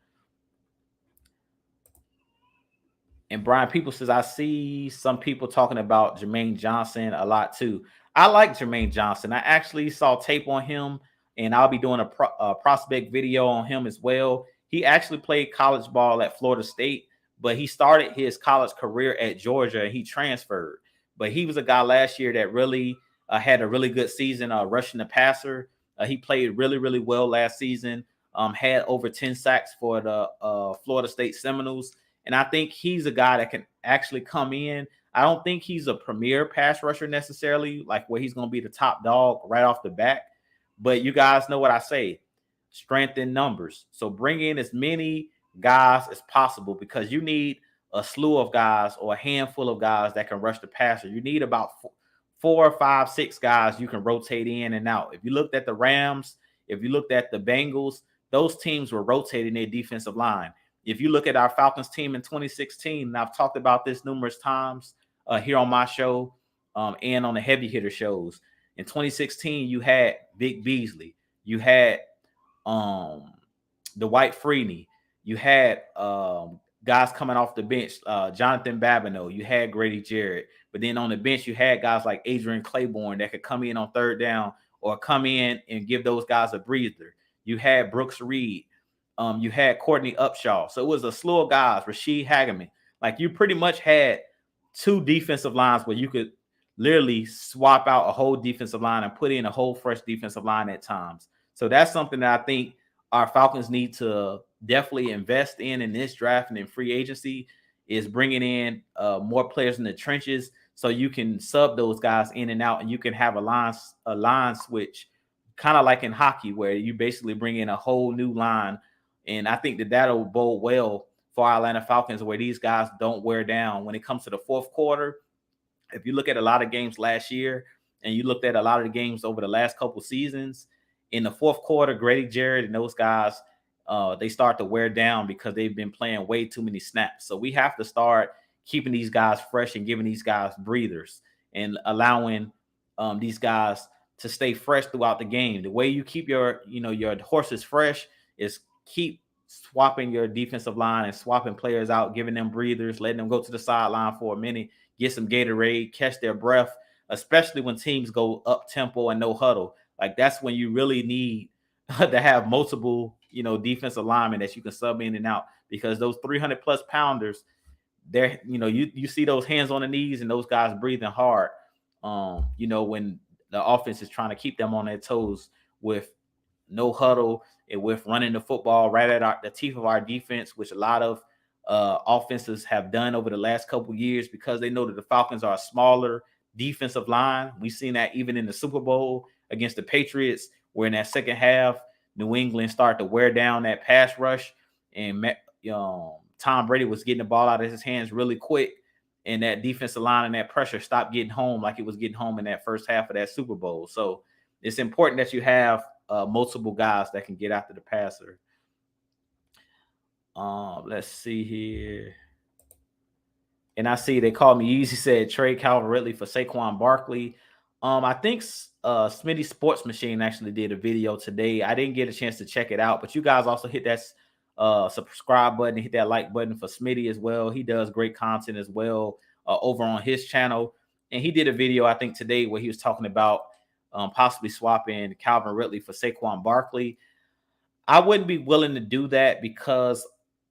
And Brian People says, I see some people talking about Jermaine Johnson a lot too. I like Jermaine Johnson. I actually saw tape on him, and I'll be doing a prospect video on him as well. He actually played college ball at Florida State, but he started his college career at Georgia and he transferred. But he was a guy last year that really had a really good season rushing the passer. He played really, really well last season, had over 10 sacks for the Florida State Seminoles. And I think he's a guy that can actually come in. I don't think he's a premier pass rusher necessarily, like where he's going to be the top dog right off the bat. But you guys know what I say, strength in numbers. So bring in as many guys as possible, because you need a slew of guys or a handful of guys that can rush the passer. You need about 4, 5, 6 guys you can rotate in and out. If you looked at the Rams, if you looked at the Bengals, those teams were rotating their defensive line. If you look at our Falcons team in 2016, and I've talked about this numerous times here on my show and on the heavy hitter shows. In 2016, you had Vic Beasley, you had Dwight Freeney, you had guys coming off the bench, Jonathan Babineau, you had Grady Jarrett, but then on the bench you had guys like Adrian Claiborne that could come in on third down or come in and give those guys a breather. You had Brooks Reed. You had Courtney Upshaw. So it was a slew of guys, Rashid Hageman. Like you pretty much had 2 defensive lines where you could literally swap out a whole defensive line and put in a whole fresh defensive line at times. So that's something that I think our Falcons need to definitely invest in this draft and in free agency, is bringing in more players in the trenches so you can sub those guys in and out, and you can have a line switch, kind of like in hockey where you basically bring in a whole new line. And I think that'll bode well for our Atlanta Falcons, where these guys don't wear down when it comes to the fourth quarter. If you look at a lot of games last year and you looked at a lot of the games over the last couple seasons, in the fourth quarter, Grady Jarrett and those guys, they start to wear down because they've been playing way too many snaps. So we have to start keeping these guys fresh and giving these guys breathers and allowing these guys to stay fresh throughout the game. The way you keep your horses fresh is keep swapping your defensive line and swapping players out, giving them breathers, letting them go to the sideline for a minute, get some Gatorade, catch their breath, especially when teams go up tempo and no huddle. Like that's when you really need to have multiple, defensive linemen that you can sub in and out, because those 300 plus pounders, they're, you see those hands on the knees and those guys breathing hard. When the offense is trying to keep them on their toes with no huddle and with running the football right at the teeth of our defense, which a lot of offenses have done over the last couple years, because they know that the Falcons are a smaller defensive line. We've seen that even in the Super Bowl against the Patriots, where in that second half, New England started to wear down that pass rush, and Tom Brady was getting the ball out of his hands really quick, and that defensive line and that pressure stopped getting home like it was getting home in that first half of that Super Bowl. So it's important that you have multiple guys that can get after the passer. Let's see here. And I see they called me easy, said trade Calvin Ridley for Saquon Barkley. I think Smitty Sports Machine actually did a video today. I didn't get a chance to check it out, but you guys also hit that subscribe button, hit that like button for Smitty as well. He does great content as well over on his channel. And he did a video, I think, today where he was talking about possibly swapping Calvin Ridley for Saquon Barkley. I wouldn't be willing to do that because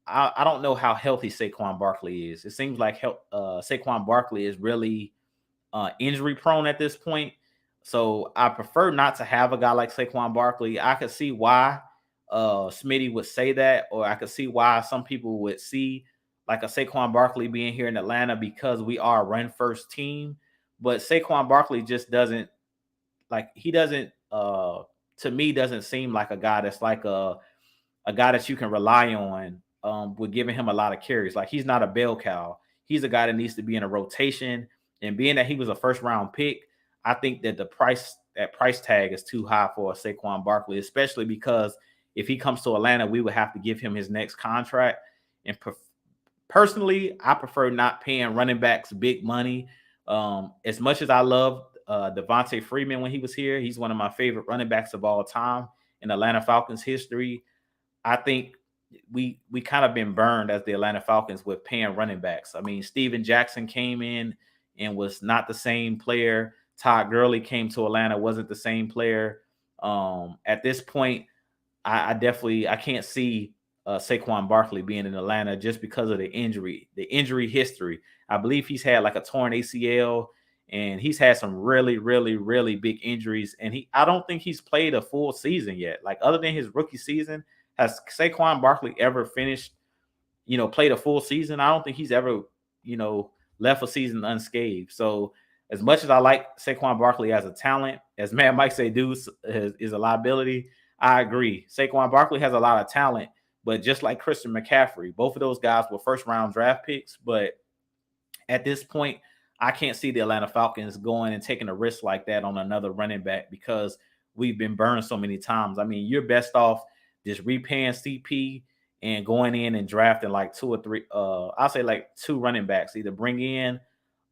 I don't know how healthy Saquon Barkley is. It seems like Saquon Barkley is really injury prone at this point. So I prefer not to have a guy like Saquon Barkley. I could see why Smitty would say that, or I could see why some people would see like a Saquon Barkley being here in Atlanta, because we are a run first team. But Saquon Barkley just doesn't, to me, doesn't seem like a guy that's like a guy that you can rely on with giving him a lot of carries. Like, he's not a bell cow. He's a guy that needs to be in a rotation. And being that he was a first round pick, I think that that price tag is too high for a Saquon Barkley, especially because if he comes to Atlanta, we would have to give him his next contract. And personally, I prefer not paying running backs big money. As much as I love Devontae Freeman when he was here, he's one of my favorite running backs of all time in Atlanta Falcons history. I think we kind of been burned as the Atlanta Falcons with paying running backs. I mean, Steven Jackson came in and was not the same player. Todd Gurley came to Atlanta, wasn't the same player. At this point, I can't see Saquon Barkley being in Atlanta just because of the injury history. I believe he's had like a torn ACL, and he's had some really, really, really big injuries. And I don't think he's played a full season yet. Like, other than his rookie season, has Saquon Barkley ever finished, played a full season? I don't think he's ever, left a season unscathed. So as much as I like Saquon Barkley as a talent, as Mad Mike say, dude is a liability, I agree. Saquon Barkley has a lot of talent, but just like Christian McCaffrey, both of those guys were first round draft picks. But at this point, I can't see the Atlanta Falcons going and taking a risk like that on another running back, because we've been burned so many times. I mean, you're best off just repaying CP and going in and drafting like two or three, I'll say like two running backs. Either bring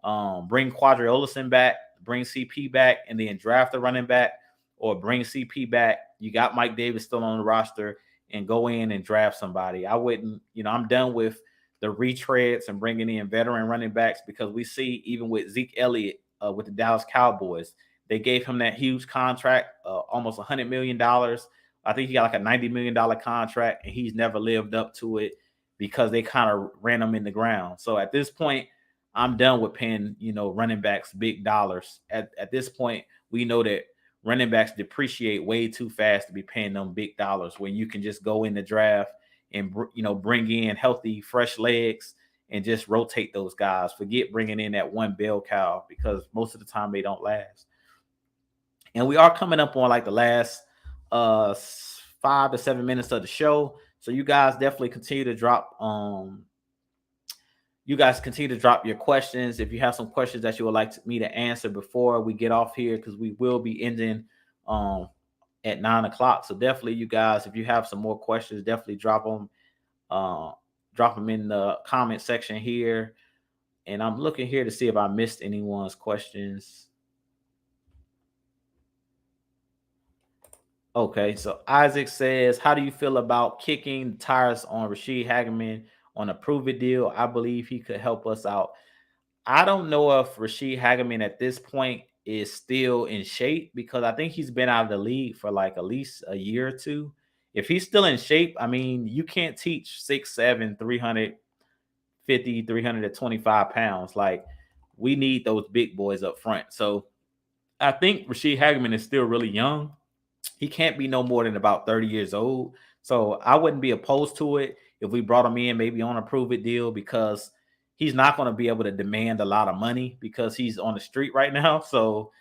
Quadri Olison back, bring CP back, and then draft a running back, or bring CP back. You got Mike Davis still on the roster, and go in and draft somebody. I wouldn't, I'm done with the retreads and bringing in veteran running backs, because we see even with Zeke Elliott with the Dallas Cowboys, they gave him that huge contract, almost $100 million. I think he got like a $90 million contract, and he's never lived up to it because they kind of ran him in the ground. So at this point, I'm done with paying, running backs big dollars. At this point, we know that running backs depreciate way too fast to be paying them big dollars, when you can just go in the draft and, bring in healthy, fresh legs and just rotate those guys. Forget bringing in that one bell cow, because most of the time they don't last. And we are coming up on like the last 5 to 7 minutes of the show. So you guys definitely continue to drop your questions. If you have some questions that you would like me to answer before we get off here, because we will be ending at 9 o'clock. So definitely, you guys, if you have some more questions, definitely drop them in the comment section here. And I'm looking here to see if I missed anyone's questions. Okay, so Isaac says, how do you feel about kicking the tires on Rashid Hageman on a prove it deal? I believe he could help us out. I don't know if Rashid Hageman at this point is still in shape because I think he's been out of the league for like at least a year or two. If he's still in shape, I mean, you can't teach 6'7, 350, 325 pounds. Like, we need those big boys up front. So I think Rashid Hageman is still really young. He can't be no more than about 30 years old. So I wouldn't be opposed to it if we brought him in maybe on a prove it deal because he's not going to be able to demand a lot of money because he's on the street right now. So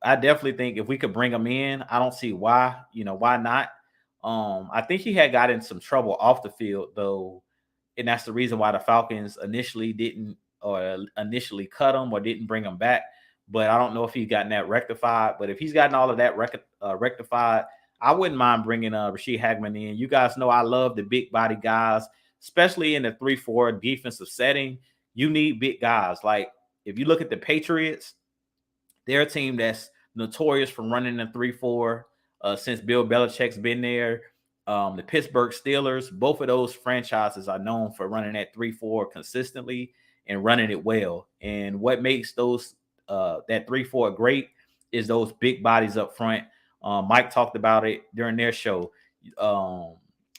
I definitely think if we could bring him in, I don't see why, why not. I think he had got in some trouble off the field though, and that's the reason why the Falcons initially didn't or initially cut him or didn't bring him back. But I don't know if he's gotten that rectified. But if he's gotten all of that rectified, I wouldn't mind bringing Rashid Hageman in. You guys know I love the big body guys, especially in the 3-4 defensive setting. You need big guys. Like if you look at the Patriots, they're a team that's notorious for running the 3-4 since Bill Belichick's been there. The Pittsburgh Steelers, both of those franchises are known for running that 3-4 consistently and running it well. And what makes those that 3-4 great is those big bodies up front. Mike talked about it during their show.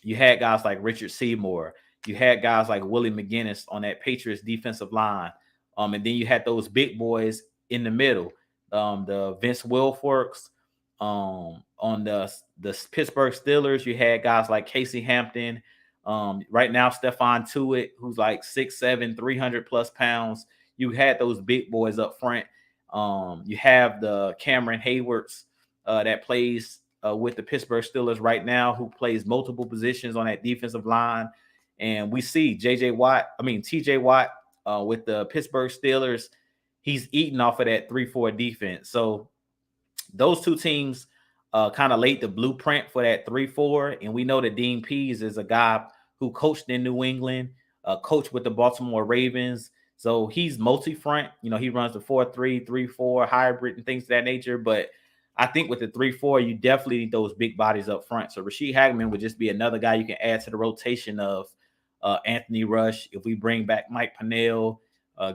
You had guys like Richard Seymour. You had guys like Willie McGinnis on that Patriots defensive line. And then you had those big boys in the middle. The Vince Wilforks. On the Pittsburgh Steelers, you had guys like Casey Hampton. Right now, Stephon Tuitt, who's like 6'7", 300+ pounds. You had those big boys up front. You have the Cameron Haywards that plays with the Pittsburgh Steelers right now, who plays multiple positions on that defensive line. And we see TJ Watt with the Pittsburgh Steelers. He's eating off of that 3-4 defense. So those two teams kind of laid the blueprint for that 3-4. And we know that Dean Pease is a guy who coached in New England, coached with the Baltimore Ravens. So he's multi-front. He runs the 4-3, 3-4 hybrid and things of that nature. But I think with the 3-4, you definitely need those big bodies up front. So Rashid Hageman would just be another guy you can add to the rotation of Anthony Rush. If we bring back Mike Pennell,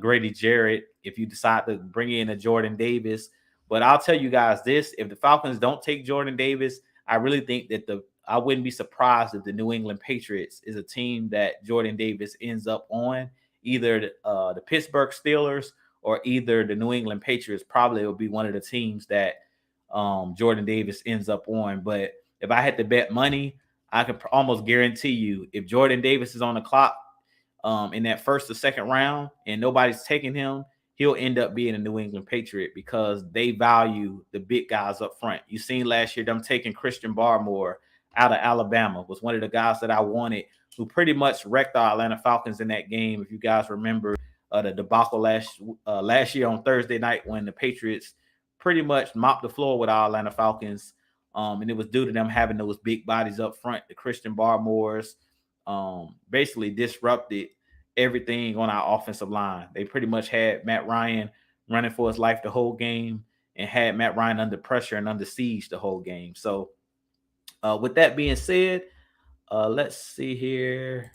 Grady Jarrett, if you decide to bring in a Jordan Davis. But I'll tell you guys this, if the Falcons don't take Jordan Davis, I really think that I wouldn't be surprised if the New England Patriots is a team that Jordan Davis ends up on. Either the Pittsburgh Steelers or either the New England Patriots probably will be one of the teams that Jordan Davis ends up on. But if I had to bet money, I could almost guarantee you if Jordan Davis is on the clock in that first or second round and nobody's taking him, he'll end up being a New England Patriot because they value the big guys up front. You seen last year them taking Christian Barmore out of Alabama, was one of the guys that I wanted, who pretty much wrecked the Atlanta Falcons in that game. If you guys remember the debacle last year on Thursday night when the Patriots pretty much mopped the floor with our Atlanta Falcons. And it was due to them having those big bodies up front, the Christian Barmores, basically disrupted everything on our offensive line. They pretty much had Matt Ryan running for his life the whole game and had Matt Ryan under pressure and under siege the whole game. So with that being said, let's see here.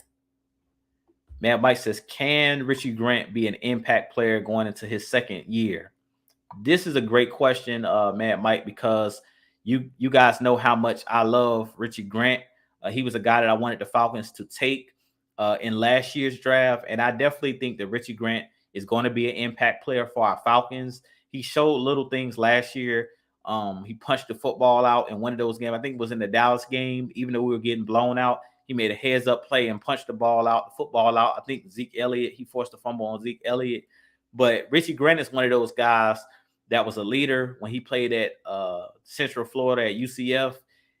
Matt Mike says, can Richie Grant be an impact player going into his second year? This is a great question, Matt Mike, because you guys know how much I love Richie Grant. He was a guy that I wanted the Falcons to take in last year's draft, and I definitely think that Richie Grant is going to be an impact player for our Falcons. He showed little things last year. He punched the football out in one of those games. I think it was in the Dallas game. Even though we were getting blown out, he made a heads-up play and punched the football out. I think Zeke Elliott, he forced a fumble on Zeke Elliott. But Richie Grant is one of those guys that was a leader when he played at Central Florida at UCF.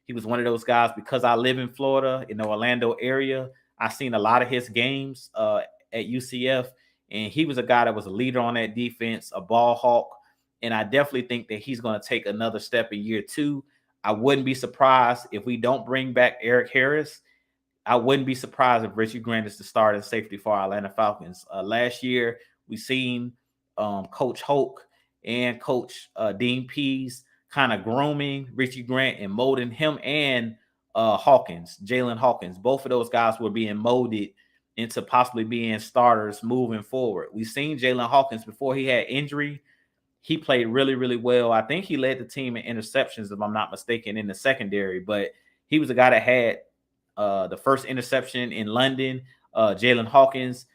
He was one of those guys, because I live in Florida, in the Orlando area. I've seen a lot of his games at UCF, and he was a guy that was a leader on that defense, a ball hawk. And I definitely think that he's going to take another step in year two. I wouldn't be surprised if we don't bring back Eric Harris. I wouldn't be surprised if Richie Grant is the starting safety for our Atlanta Falcons. Last year, we seen Coach Hoke and Coach Dean Pease kind of grooming Richie Grant and molding him and Hawkins, Jalen Hawkins. Both of those guys were being molded into possibly being starters moving forward. We've seen Jalen Hawkins before he had injury. He played really, really well. I think he led the team in interceptions, if I'm not mistaken, in the secondary. But he was a guy that had the first interception in London. Jalen Hawkins,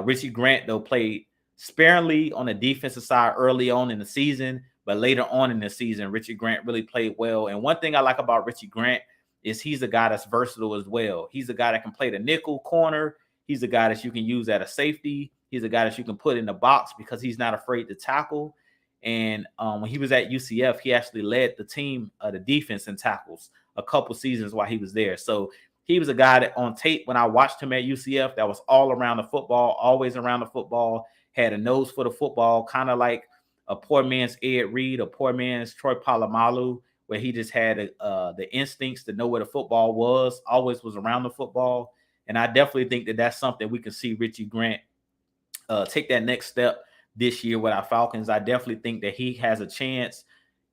Richie Grant, though, played sparingly on the defensive side early on in the season. But later on in the season, Richie Grant really played well. And one thing I like about Richie Grant is he's a guy that's versatile as well. He's a guy that can play the nickel corner. He's a guy that you can use at a safety. He's a guy that you can put in the box because he's not afraid to tackle. And when he was at UCF, he actually led the team, the defense in tackles a couple seasons while he was there. So he was a guy that on tape, when I watched him at UCF, that was all around the football, always around the football, had a nose for the football, kind of like a poor man's Ed Reed, a poor man's Troy Polamalu, where he just had the instincts to know where the football was, always was around the football. And I definitely think that that's something we can see Richie Grant take that next step this year with our Falcons. I definitely think that he has a chance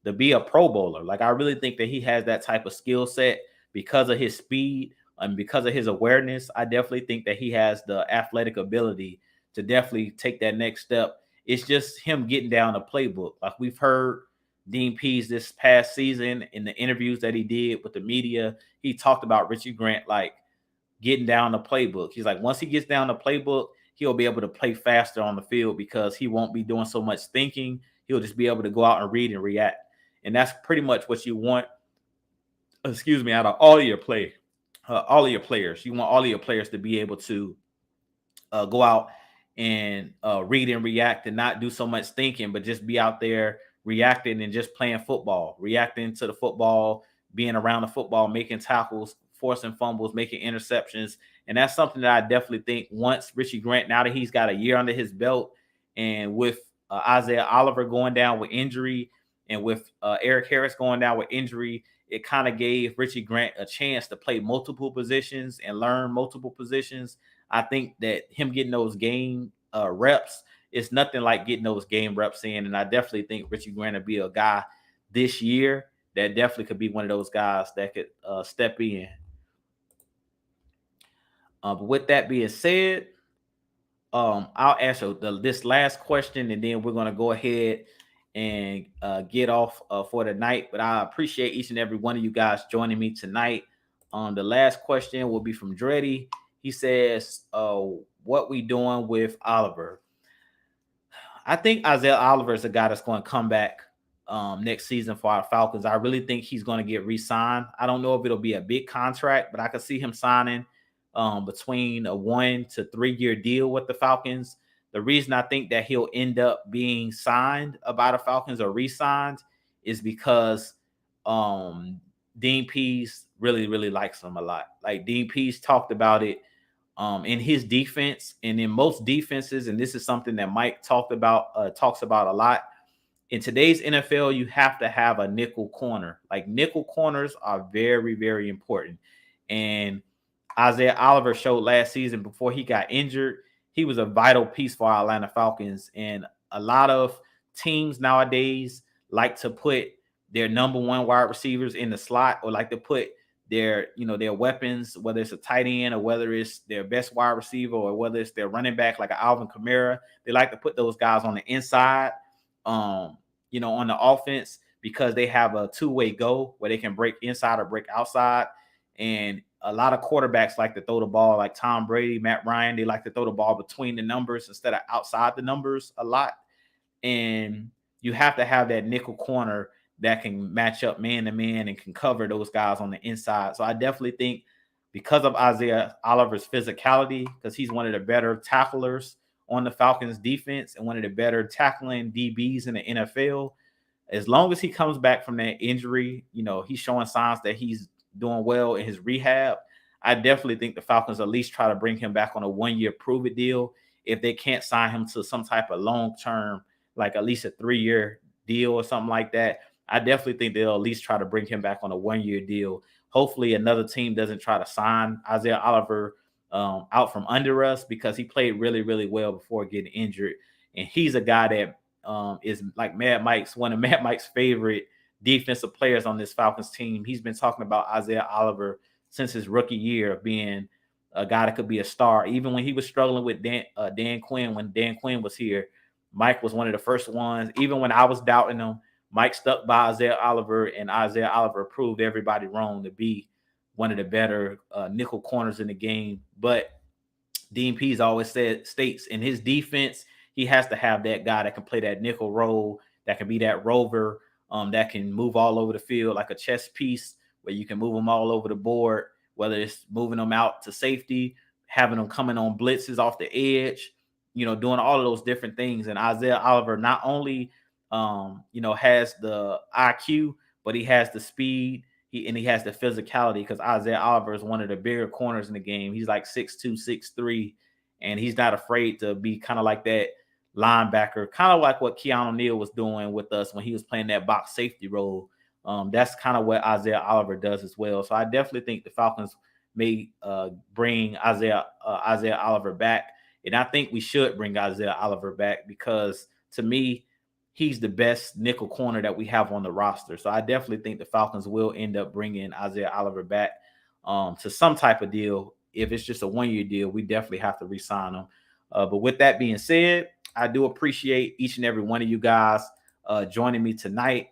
to be a Pro Bowler. Like, I really think that he has that type of skill set because of his speed and because of his awareness. I definitely think that he has the athletic ability to definitely take that next step. It's just him getting down the playbook. Like, we've heard Dean Pease this past season in the interviews that he did with the media, he talked about Richie Grant, like, getting down the playbook. He's like, once he gets down the playbook, he'll be able to play faster on the field because he won't be doing so much thinking. He'll just be able to go out and read and react. And that's pretty much what you want, out of all of your players. You want all of your players to be able to go out and read and react and not do so much thinking, but just be out there reacting and just playing football, reacting to the football, being around the football, making tackles, forcing fumbles, making interceptions. And that's something that I definitely think once Richie Grant, now that he's got a year under his belt, and with Isaiah Oliver going down with injury, and with Eric Harris going down with injury, it kind of gave Richie Grant a chance to play multiple positions and learn multiple positions. I think that him getting those game reps, it's nothing like getting those game reps in. And I definitely think Richie Grant will be a guy this year that definitely could be one of those guys that could step in. But with that being said, I'll answer this last question, and then we're going to go ahead and get off for the night. But I appreciate each and every one of you guys joining me tonight. The last question will be from Dreddy. He says, what we doing with Oliver? I think Isaiah Oliver is a guy that's going to come back next season for our Falcons. I really think he's going to get re-signed. I don't know if it'll be a big contract, but I could see him signing between a 1 to 3 year deal with the Falcons. The reason I think that he'll end up being signed by the Falcons or re-signed is because Dean Pease really, really likes him a lot. Like, Dean Pease talked about it in his defense and in most defenses, and this is something that Mike talks about a lot. In today's NFL, you have to have a nickel corner. Like, nickel corners are very, very important. And Isaiah Oliver showed last season before he got injured, he was a vital piece for our Atlanta Falcons. And a lot of teams nowadays like to put their number one wide receivers in the slot, or like to put their weapons, whether it's a tight end or whether it's their best wide receiver or whether it's their running back like an Alvin Kamara. They like to put those guys on the inside, on the offense, because they have a two-way go where they can break inside or break outside. And a lot of quarterbacks like to throw the ball, like Tom Brady, Matt Ryan. They like to throw the ball between the numbers instead of outside the numbers a lot. And you have to have that nickel corner that can match up man to man and can cover those guys on the inside. So I definitely think because of Isaiah Oliver's physicality, because he's one of the better tacklers on the Falcons defense and one of the better tackling DBs in the NFL, as long as he comes back from that injury, he's showing signs that he's doing well in his rehab. I definitely think the Falcons at least try to bring him back on a 1 year prove it deal. If they can't sign him to some type of long term, like at least a 3 year deal or something like that, I definitely think they'll at least try to bring him back on a 1 year deal. Hopefully another team doesn't try to sign Isaiah Oliver out from under us, because he played really, really well before getting injured. And he's a guy that is like one of Mad Mike's favorite defensive players on this Falcons team. He's been talking about Isaiah Oliver since his rookie year of being a guy that could be a star. Even when he was struggling with Dan Quinn, when Dan Quinn was here, Mike was one of the first ones. Even when I was doubting him, Mike stuck by Isaiah Oliver, and Isaiah Oliver proved everybody wrong to be one of the better nickel corners in the game. But Dean Pease always states in his defense, he has to have that guy that can play that nickel role, that can be that rover, that can move all over the field like a chess piece, where you can move them all over the board, whether it's moving them out to safety, having them coming on blitzes off the edge, doing all of those different things. And Isaiah Oliver not only, has the IQ, but he has the speed. He has the physicality, because Isaiah Oliver is one of the bigger corners in the game. He's like 6'2", 6'3", and he's not afraid to be kind of like that linebacker, kind of like what Keanu Neal was doing with us when he was playing that box safety role. That's kind of what Isaiah Oliver does as well. So I definitely think the Falcons may bring Isaiah Oliver back, and I think we should bring Isaiah Oliver back, because to me, he's the best nickel corner that we have on the roster. So I definitely think the Falcons will end up bringing Isaiah Oliver back to some type of deal. If it's just a one-year deal, we definitely have to re-sign him. But with that being said, I do appreciate each and every one of you guys joining me tonight.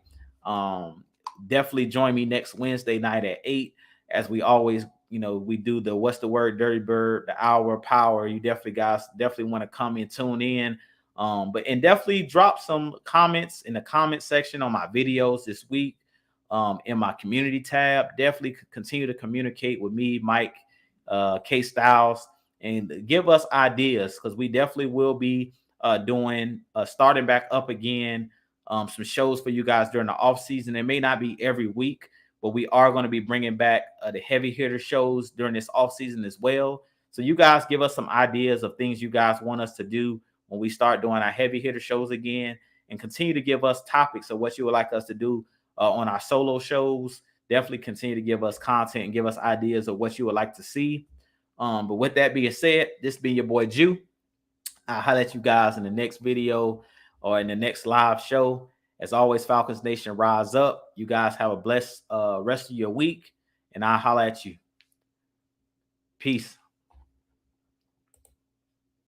Definitely join me next Wednesday night at 8, as we always, we do the What's the Word, Dirty Bird, the Hour of Power. You definitely want to come and tune in. And definitely drop some comments in the comment section on my videos this week, in my community tab. Definitely continue to communicate with me, Mike, K Styles, and give us ideas, because we definitely will be starting back up again, some shows for you guys during the off season. It may not be every week, but we are going to be bringing back the heavy hitter shows during this off season as well. So you guys give us some ideas of things you guys want us to do when we start doing our heavy hitter shows again, and continue to give us topics of what you would like us to do on our solo shows. Definitely continue to give us content and give us ideas of what you would like to see. But with that being said, this been your boy Jew. I'll holler at you guys in the next video or in the next live show. As always, Falcons Nation, rise up. You guys have a blessed rest of your week, and I'll holler at you. Peace.